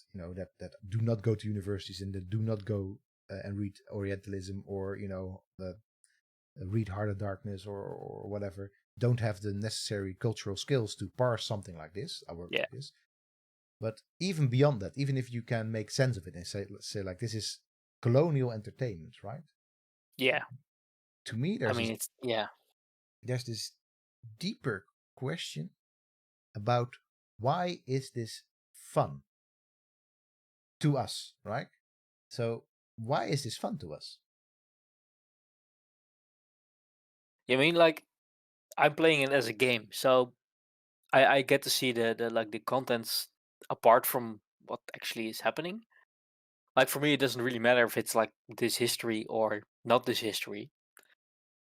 that do not go to universities and that do not go and read Orientalism or read Heart of Darkness or whatever don't have the necessary cultural skills to parse something like this. I work like this. But even beyond that, even if you can make sense of it and say like this is colonial entertainment, right? Yeah. To me, there's this deeper question about why is this fun to us, right? So why is this fun to us? I mean, like, I'm playing it as a game, so I get to see the contents apart from what actually is happening. Like, for me, it doesn't really matter if it's like this history or not this history.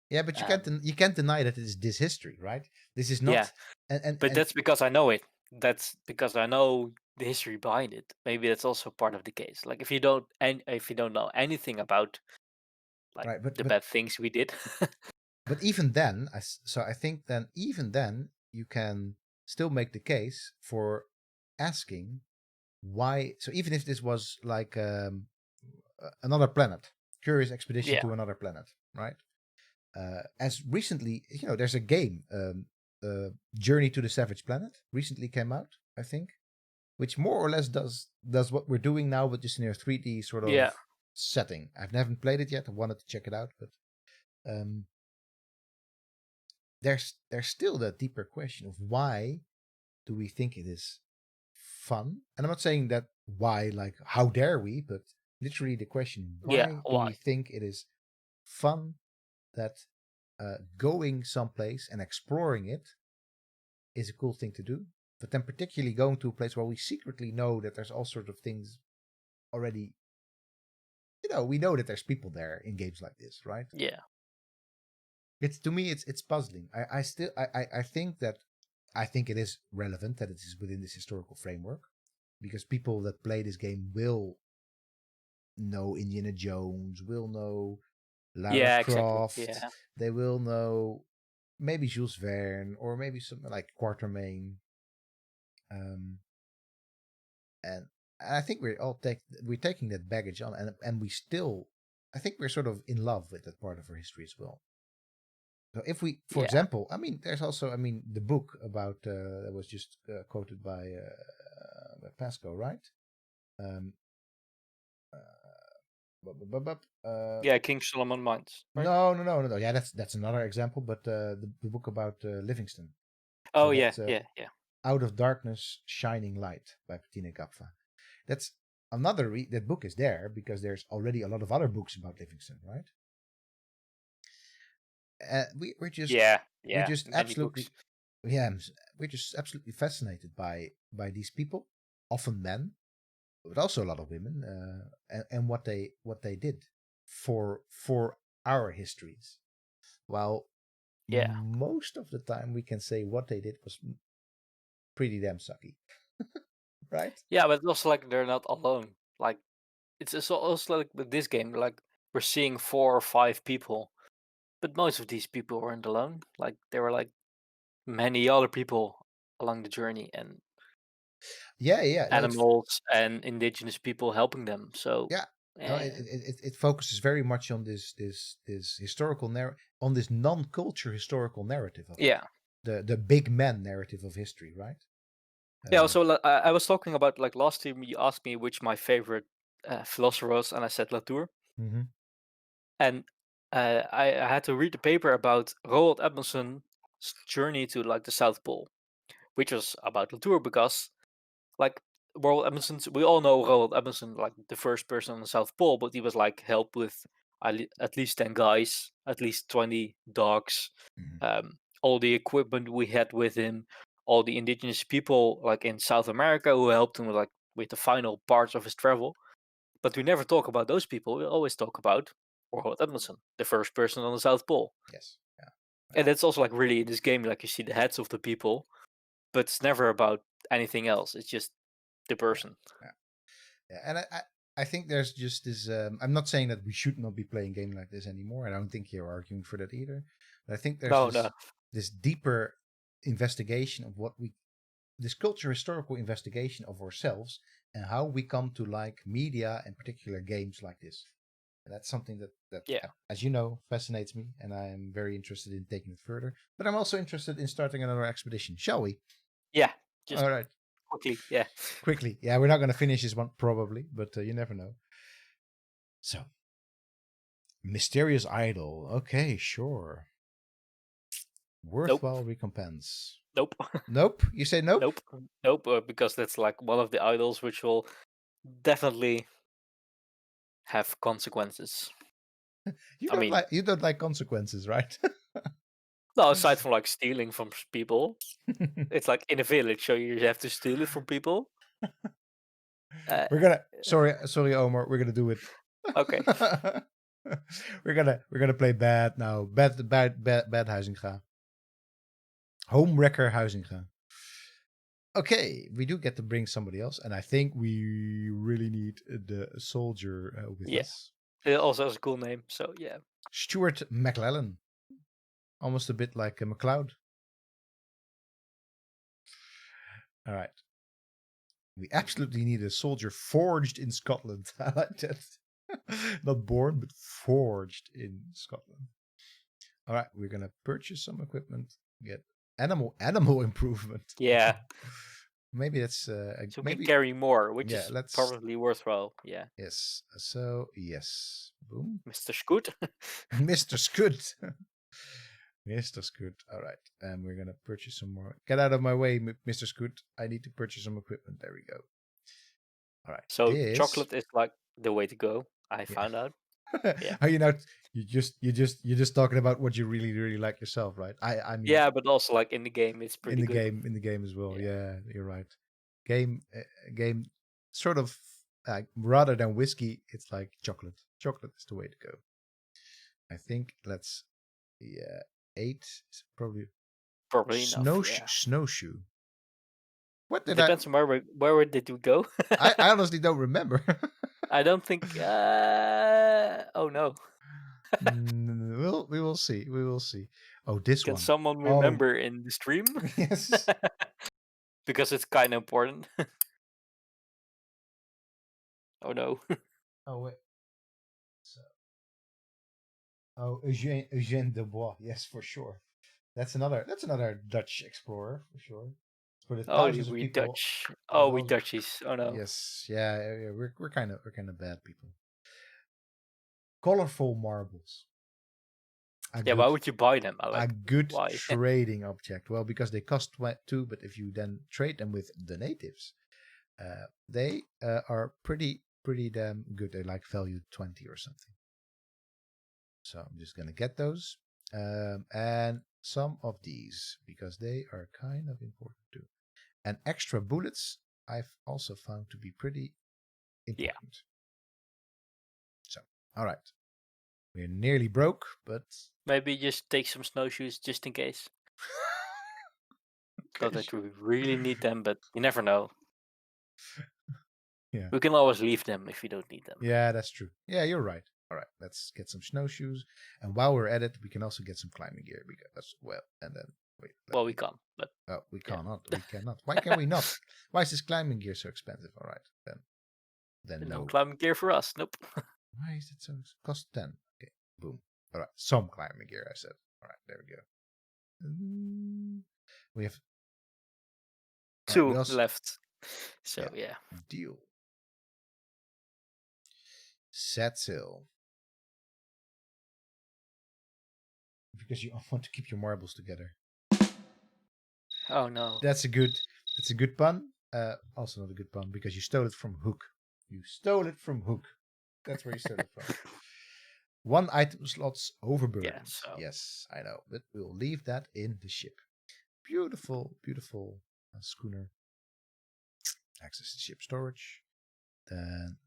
Yeah, but you can't deny that it is this history, right? This is not. Yeah, but that's because I know it. That's because I know the history behind it. Maybe that's also part of the case. Like, if you don't know anything about like the bad things we did. But even then, I think then even then you can still make the case for asking why. So even if this was like another planet, curious expedition to another planet, right? As recently, there's a game, Journey to the Savage Planet, recently came out, I think, which more or less does what we're doing now, but just in a 3D sort of setting. I haven't played it yet. I wanted to check it out, but there's still that deeper question of why do we think it is fun? And I'm not saying that why, like how dare we, but literally the question: Yeah, why do we why? think it is fun that going someplace and exploring it is a cool thing to do? But then particularly going to a place where we secretly know that there's all sorts of things already. We know that there's people there in games like this, right? Yeah. It's to me, it's puzzling. I think that I think it is relevant that it is within this historical framework, because people that play this game will know Indiana Jones, will know Lara Yeah, exactly. Croft, Yeah. they will know maybe Jules Verne or maybe something like Quatermain, um, and I think we're taking that baggage on, and we still, I think we're sort of in love with that part of our history as well. So if we, for Yeah. example, I mean, there's also, I mean, the book about that was just quoted by Pasco, right? Um, Yeah, King Solomon Mines, right? no. Yeah, that's another example. But the book about Livingston. So Oh yeah, that's yeah, yeah. Out of Darkness, Shining Light by Bettina Kapfa. That's another. That book is there because there's already a lot of other books about Livingston, right? We're Yeah, we're yeah. just Many books. absolutely we're just absolutely fascinated by these people, often men, but also a lot of women, and what they did for our histories. While Yeah. most of the time we can say what they did was pretty damn sucky, right? Yeah, but it's also like they're not alone. Like it's also like with this game, like we're seeing 4 or 5 people, but most of these people weren't alone. Like there were like many other people along the journey and Yeah. No, animals and indigenous people helping them. So yeah. No, eh, it focuses very much on this historical on this non-culture historical narrative of it, yeah. the big man narrative of history, right? Yeah, Uh, also I was talking about like last time you asked me which my favorite philosopher was, and I said Latour. mhm. And I had to read the paper about Roald Amundsen's journey to like the South Pole, which was about Latour because like Roald Amundsen, we all know Roald Amundsen, like the first person on the South Pole, but he was like helped with at least 10 guys, at least 20 dogs, Mhm. all the equipment we had with him, all the indigenous people like in South America who helped him with the final parts of his travel. But we never talk about those people. We always talk about Roald Amundsen, the first person on the South Pole. Yes. Yeah. And that's also like really in this game, like you see the heads of the people, but it's never about anything else. It's just the Yeah. person. Yeah. Yeah. And I think there's just this. I'm not saying that we should not be playing games like this anymore. I don't think you're arguing for that either. But I think there's No, no. this deeper investigation of this culture historical investigation of ourselves and how we come to like media and particular games like this. And that's something that Yeah. as you know, fascinates me, and I am very interested in taking it further. But I'm also interested in starting another expedition. Shall we? Yeah. Just All right, quickly. Yeah. quickly. Yeah, we're not going to finish this one probably, but you never know. So, mysterious idol. Okay, sure. Nope. Worthwhile recompense. Nope. Nope. You say nope. Nope. Nope. Because that's like one of the idols which will definitely have consequences. I mean, You don't like consequences, right? no, aside from like stealing from people, it's like in a village, so you have to steal it from people. We're gonna sorry Omar, we're gonna do it. Okay. We're gonna play bad now. Bad Huizinga. Homewrecker Huizinga. Okay, we do get to bring somebody else, and I think we really need the soldier with Yeah. us. It also has a cool name, so yeah. Stuart McLellan. Almost a bit like McLeod. All right. We absolutely need a soldier forged in Scotland. I like that. Not born, but forged in Scotland. All right, we're gonna purchase some equipment. Get animal improvement. Yeah. Maybe that's So we maybe can carry more, which yeah. is Let's probably worthwhile. Yeah, yes. So yes, boom, Mr. Scoot. Mr. Scoot. Mr. Scoot. All right, and we're gonna purchase some more. Get out of my way, Mr. Scoot. I need to purchase some equipment. There we go. All right, So this. chocolate is like the way to go. I Yeah. found out. Yeah. Are you not? You're just talking about what you really like yourself, right? I mean, Yeah, but also like in the game, it's pretty good. in the game as well. Yeah. Yeah, you're right. Game sort of rather than whiskey, it's like chocolate. Chocolate is the way to go. I think let's yeah 8 is probably Probably enough. Yeah. snowshoe. What did Depends on where did we go. I honestly don't remember. I don't think. Oh no. We will see. We will see. Oh, this Can one. someone Oh remember in the stream? yes. Because it's kind of important. Oh no. Oh wait. So, oh, Eugène de Bois. Yes, for sure. That's another Dutch explorer for sure. For the Oh, thousands of we people. Dutch. For Oh, we those, Dutchies. Oh no. yes, yeah. We're kind of bad people. Colorful marbles. A Yeah, why good would you buy them? I a like. good Why? trading object. Well, because they cost 2, but if you then trade them with the natives, they are pretty damn good. They like value 20 or something. So I'm just gonna get those, and some of these because they are kind of important too. And extra bullets I've also found to be pretty Yeah. important. So all right, we're nearly broke, but Maybe just take some snowshoes just in case. Not that we really need them, but you never know. Yeah. We can always leave them if we don't need them. Yeah, that's true. Yeah, you're right. All right, let's get some snowshoes, and while we're at it, we can also get some climbing gear because well, and then wait. Well, we can't, but Oh, we yeah. cannot. We cannot. Why can we not? Why is this climbing gear so expensive? All right, then no no. climbing gear for us. Nope. Why is it so cost 10? Okay, boom. All right, some climbing gear. I said. All right, there we go. We have Two we also left. So yeah. deal. Set sail. Because you want to keep your marbles together. Oh no. That's a good pun. Also not a good pun because you stole it from Hook. You stole it from Hook. That's where you stole it from. 1 item slots overburdened. Yeah, so. Yes, I know, but we'll leave that in the ship. Beautiful schooner. Access to ship storage. Then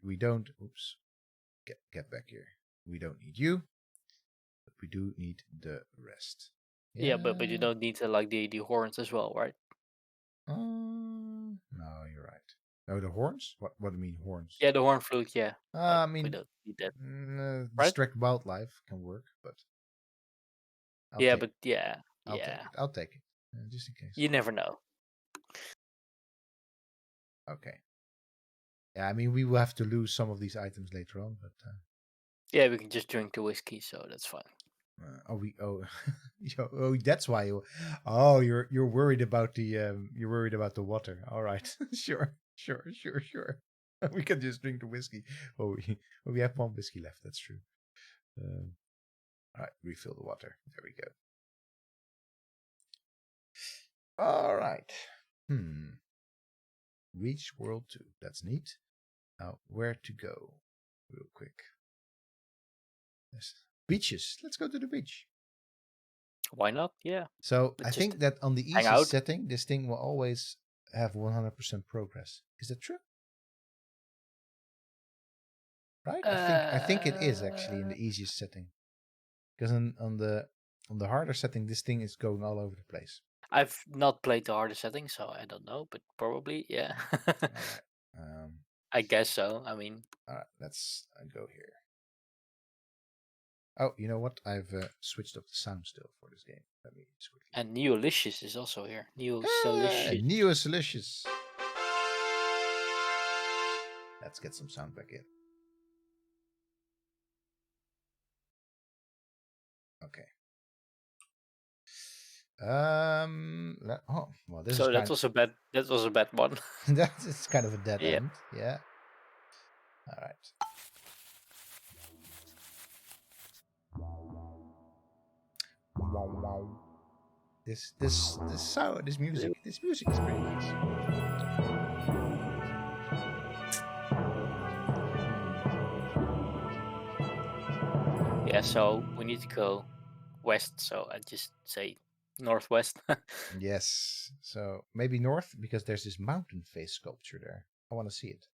we don't. Oops. Get back here. We don't need you, but we do need the rest. Yeah, but you don't need to like the horns as well, right? No, you're right. Oh, the horns? What do you mean horns? Yeah, the horn flute. Yeah. I we mean, don't need that. Right? distract wildlife can work, but I'll Yeah, take but it. yeah, I'll take yeah. it. I'll take it, just in case. You never know. Okay. Yeah, I mean, we will have to lose some of these items later on, but Yeah, we can just drink the whiskey, so that's fine. that's why you're worried about the water. All right. Sure. We can just drink the whiskey. We have 1 whiskey left. That's true. All right, refill the water. There we go. All right. Reach World 2. That's neat. Now, where to go? Real quick. Yes. Beaches. Let's go to the beach. Why not? Yeah. So Let's I think just that on the hang easiest out. setting, this thing will always have 100% progress. Is that true? Right? I think it is actually in the easiest setting. Because on the harder setting, this thing is going all over the place. I've not played the harder setting, so I don't know, but probably, yeah. All right. I guess so. I mean, All right. Let's go here. Oh, you know what? I've switched off the sound still for this game. Let me switch. and Neolicious is also here. Neosolicious. Neosolicious. Let's get some sound back in. Okay. Oh, well, this is So that kind. was a bad. That was a bad one. That's kind of a dead Yeah. end. Yeah. All right. Wow, wow. This sound, this music is pretty nice. Yeah. So we need to go west. So I just say northwest. Yes. So maybe north because there's this mountain face sculpture there. I want to see it.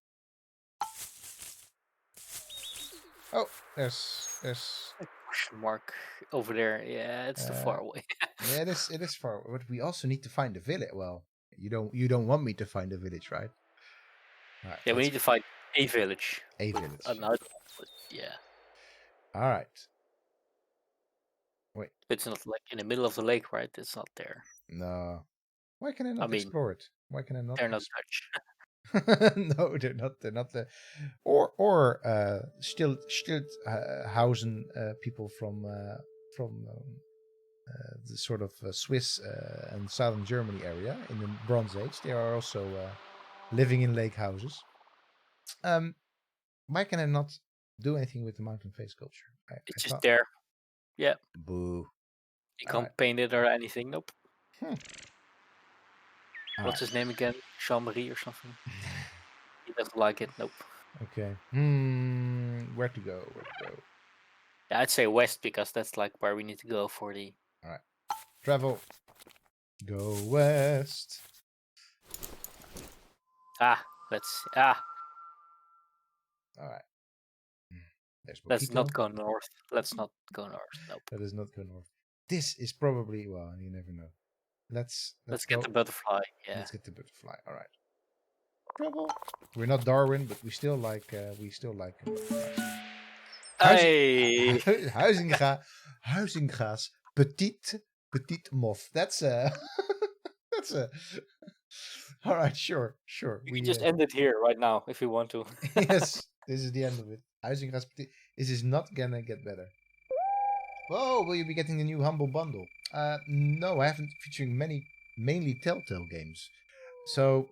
Oh, there's Question mark over there. Yeah, it's too far away. yeah, it is far, but we also need to find the village. Well, you don't want me to find the village, right? All right, Yeah, we need to find a village. a with village. Another. Yeah. All right. Wait, It's not like in the middle of the lake, right? It's not there. no. Why can I I not mean, explore it? Why can I not? they're not Dutch. No, they're not. They're not the or Stilthausen people from the sort of Swiss and southern Germany area in the Bronze Age. They are also living in lake houses. Why can I not do anything with the mountain face sculpture? It's I just thought, there. Yeah. boo. You All can't right. paint it or anything. Nope. Hmm. All What's right. his name again? Jean-Marie or something? He doesn't like it. Nope. Okay. Where to go? Where to go? Yeah, I'd say west because that's like where we need to go for the. All right. Travel. Go west. Let's All right. There's let's Mojito. not go north. Let's not go north. Nope. That is not go north. This is probably, well, you never know. Let's Let's go. get the butterfly. Yeah. Let's get the butterfly. All right. Travel. We're not Darwin, but we still like butterflies. Hey. Huizinga's petite moth. That's a that's a. All right, sure. We can just end it here right now if you want to. Yes, this is the end of it. Huizinga's petite. This is not gonna get better. Whoa, will you be getting the new Humble Bundle? No, I haven't, featuring mainly Telltale games. So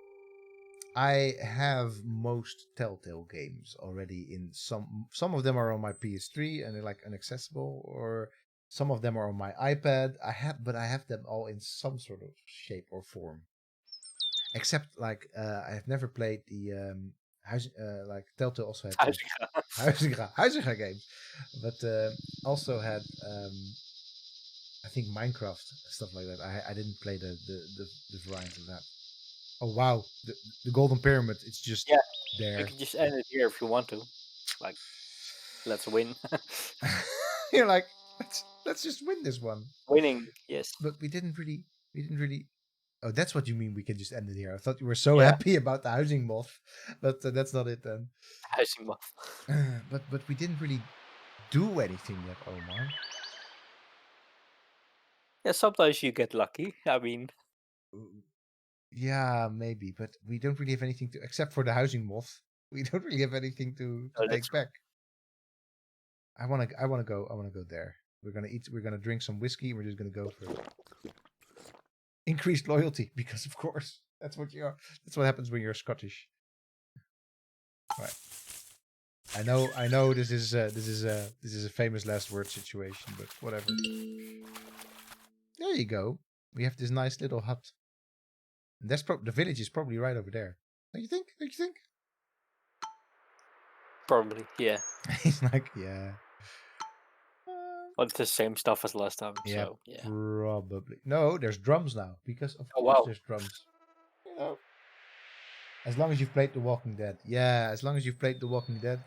I have most Telltale games already in some of them are on my PS3 and they're like inaccessible, or some of them are on my iPad. I have them all in some sort of shape or form. Except like I have never played the like Telltale also had Huizinga games, but also had I think Minecraft stuff like that. I didn't play the variant of that. Oh wow, the Golden Pyramid. It's just there. You can just end it here if you want to. Like, let's win. You're like, let's just win this one. Winning, yes. But we didn't really. Oh, that's what you mean. We can just end it here. I thought you were so happy about the housing moth, but that's not it then. Housing moth. But we didn't really do anything yet, Omar. Yeah, sometimes you get lucky. I mean, yeah, maybe, but we don't really have anything to, except for the housing moth. We don't really have anything to take back. I wanna go there. We're gonna drink some whiskey. We're just gonna go for increased loyalty because, of course, that's what you are. That's what happens when you're Scottish. All right. I know. This is a famous last word situation, but whatever. There you go. We have this nice little hut. And that's the village is probably right over there. Don't you think? Probably, yeah. He's like, yeah. But it's the same stuff as last time. Yeah, so, yeah. probably. No, there's drums now because of course wow. there's drums. You know, as long as you've played The Walking Dead, as long as you've played The Walking Dead,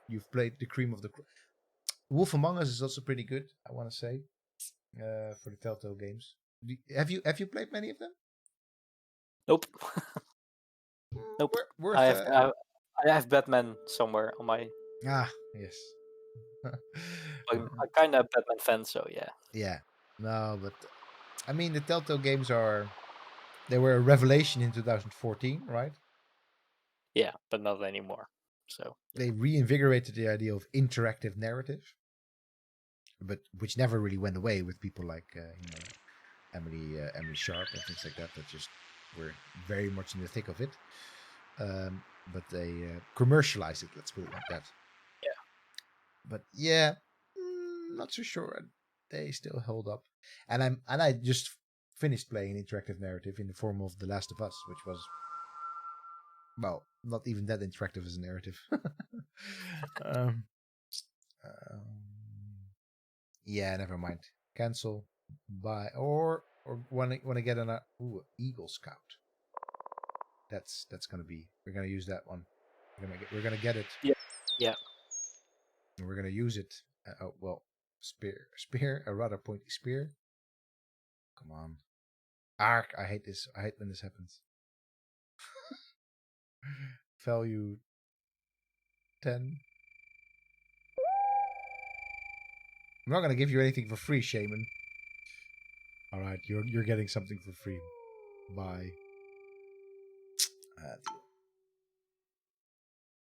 you've played the cream of the crop. Wolf Among Us is also pretty good, I want to say, for the Telltale games. Have you played many of them? Nope. Nope. I have Batman somewhere on my. Yes. I'm kind of a Batman fan, so yeah. Yeah. No, but I mean the Telltale games they were a revelation in 2014, right? Yeah, but not anymore. So they reinvigorated the idea of interactive narrative, but which never really went away with people like Emily Sharp and things like that. That just were very much in the thick of it. But they commercialized it. Let's put it like that. Yeah. But yeah, not so sure. They still hold up. And I just finished playing an interactive narrative in the form of The Last of Us, which was, well, not even that interactive as a narrative. Yeah, never mind. Cancel. Buy or want to get an Eagle Scout. That's gonna be. We're gonna use that one. We're gonna get it. Yeah. And we're gonna use it. Well, spear, a rather pointy spear. Come on, arc. I hate this. I hate when this happens. Value 10. I'm not gonna give you anything for free, Shaman. All right, you're getting something for free. Bye. Deal.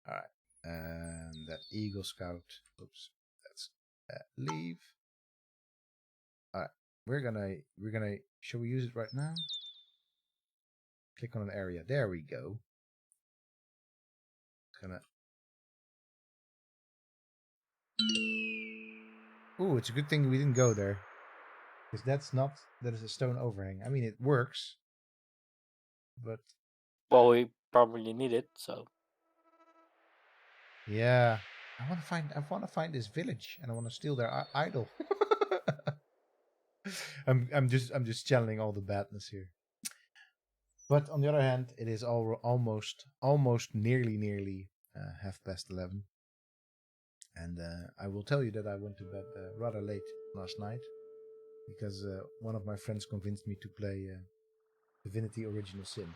All right, and that Eagle Scout. Oops, that's leave. All right, we're gonna. Shall we use it right now? Click on an area. There we go. Gonna. Ooh, it's a good thing we didn't go there, because that is a stone overhang. I mean, it works, but Well, we probably need it, so. yeah, I want to find this village, and I want to steal their idol. I'm just channeling all the badness here. But on the other hand, it is almost nearly 11:30. And I will tell you that I went to bed rather late last night because one of my friends convinced me to play Divinity Original Sin.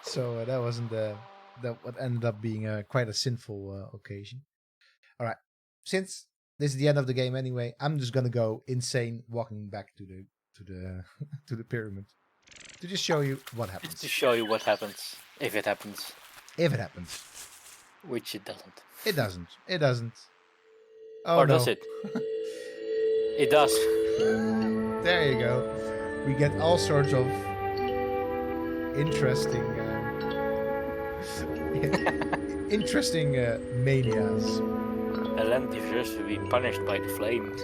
So that wasn't that what ended up being quite a sinful occasion. All right, since this is the end of the game anyway, I'm just gonna go insane walking back to the to the pyramid to just show you what happens. Just to show you what happens, if it happens. If it happens. Which it doesn't. It doesn't. It doesn't. Oh, or no. does it? It does. There you go. We get all sorts of interesting, interesting manias. A land deserves to be punished by the flame.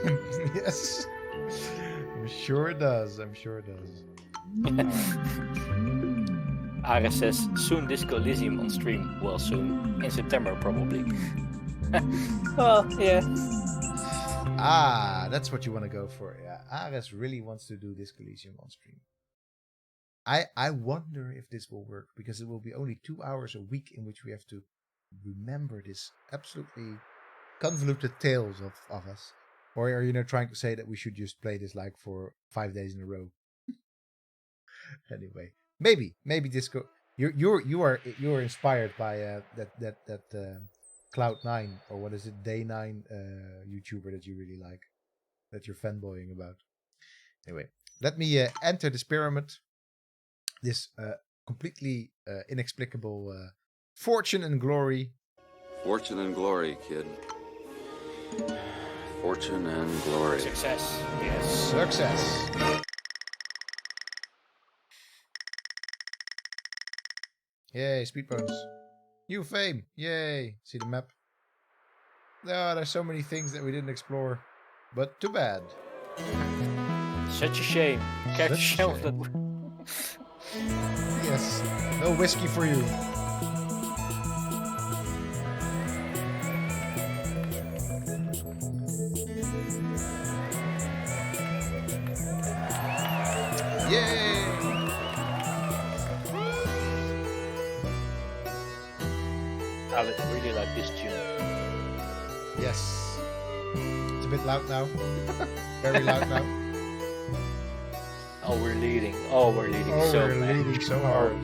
Yes. I'm sure it does. I'm sure it does. Ares says, soon Disco Elysium on stream. Well, soon. In September, probably. Well, yeah. Ah, that's what you want to go for. Yeah, Ares really wants to do Disco Elysium on stream. I wonder if this will work, because it will be only 2 hours a week in which we have to remember this absolutely convoluted tales of us. Or are you trying to say that we should just play this like for 5 days in a row? Anyway, maybe Disco. You are inspired by that Cloud9, or what is it, Day9 YouTuber that you really like, that you're fanboying about. Anyway, let me enter this pyramid. This completely inexplicable fortune and glory. Fortune and glory, kid. Fortune and glory. Success. Yes. Success. Yay, speed bonus. New fame. Yay. See the map? Oh, there's so many things that we didn't explore. But too bad. Such a shame. Catch yourself that. Yes. No whiskey for you. Yay! I really like this tune. Yes. It's a bit loud now. Very loud now. Oh, we're leading. Oh, we're leading Oh, so we're bad. leading so hard.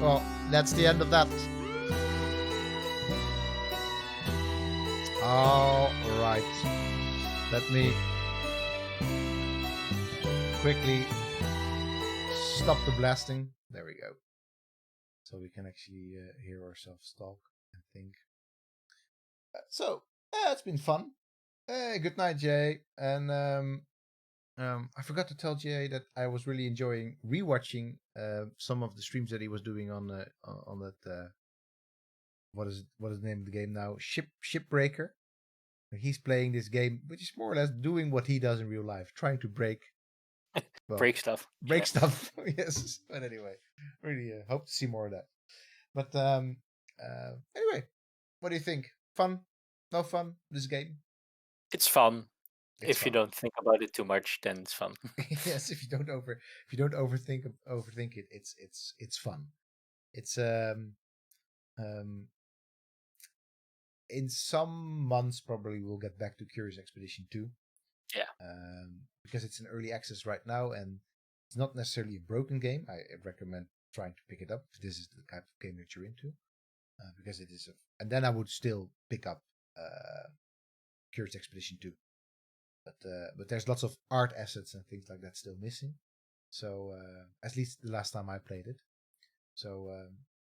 Well, that's the end of that. All right. Let me quickly stop the blasting. There we go. So we can actually hear ourselves talk and think. So, it's been fun. Hey, good night, Jay. And I forgot to tell Jay that I was really enjoying rewatching some of the streams that he was doing on that what is the name of the game now? Shipbreaker. He's playing this game, which is more or less doing what he does in real life, trying to break Break stuff. break Yeah. stuff. Yes, but anyway, really hope to see more of that. But anyway, what do you think? Fun? No fun? This game? It's fun. It's If you fun. don't think about it too much, then it's fun. Yes, if you don't overthink it, it's fun. It's um in some months probably we'll get back to Curious Expedition 2. Yeah. Because it's in early access right now and it's not necessarily a broken game. I recommend trying to pick it up if this is the type of game that you're into. Because it is and then I would still pick up Curious Expedition 2. But there's lots of art assets and things like that still missing. So at least the last time I played it. So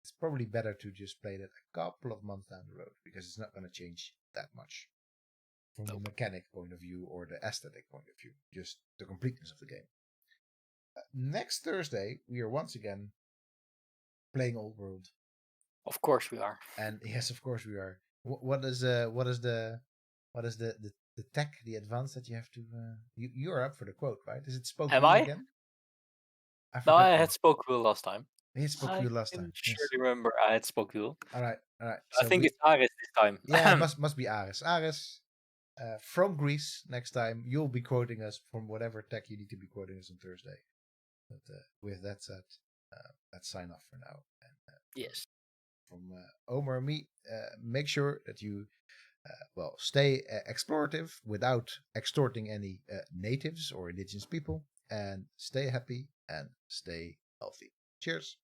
it's probably better to just play that a couple of months down the road because it's not going to change that much from a mechanic point of view or the aesthetic point of view, just the completeness of the game. Next Thursday, we are once again playing Old World. Of course we are. And yes, of course we are. What is the tech, the advance that you have to? You're up for the quote, right? Is it spoke Am wheel I? again? I No, forgot I now. had spoke wheel last time. He spoke wheel last I time. can Yes. surely remember I had spoke wheel. All right. I So think it's Ares this time. yeah, it must be Ares. Ares from Greece. Next time you'll be quoting us from whatever tech you need to be quoting us on Thursday. But with that said, let's sign off for now. And Yes. from Omer and me, make sure that you stay explorative without extorting any natives or indigenous people, and stay happy and stay healthy. Cheers.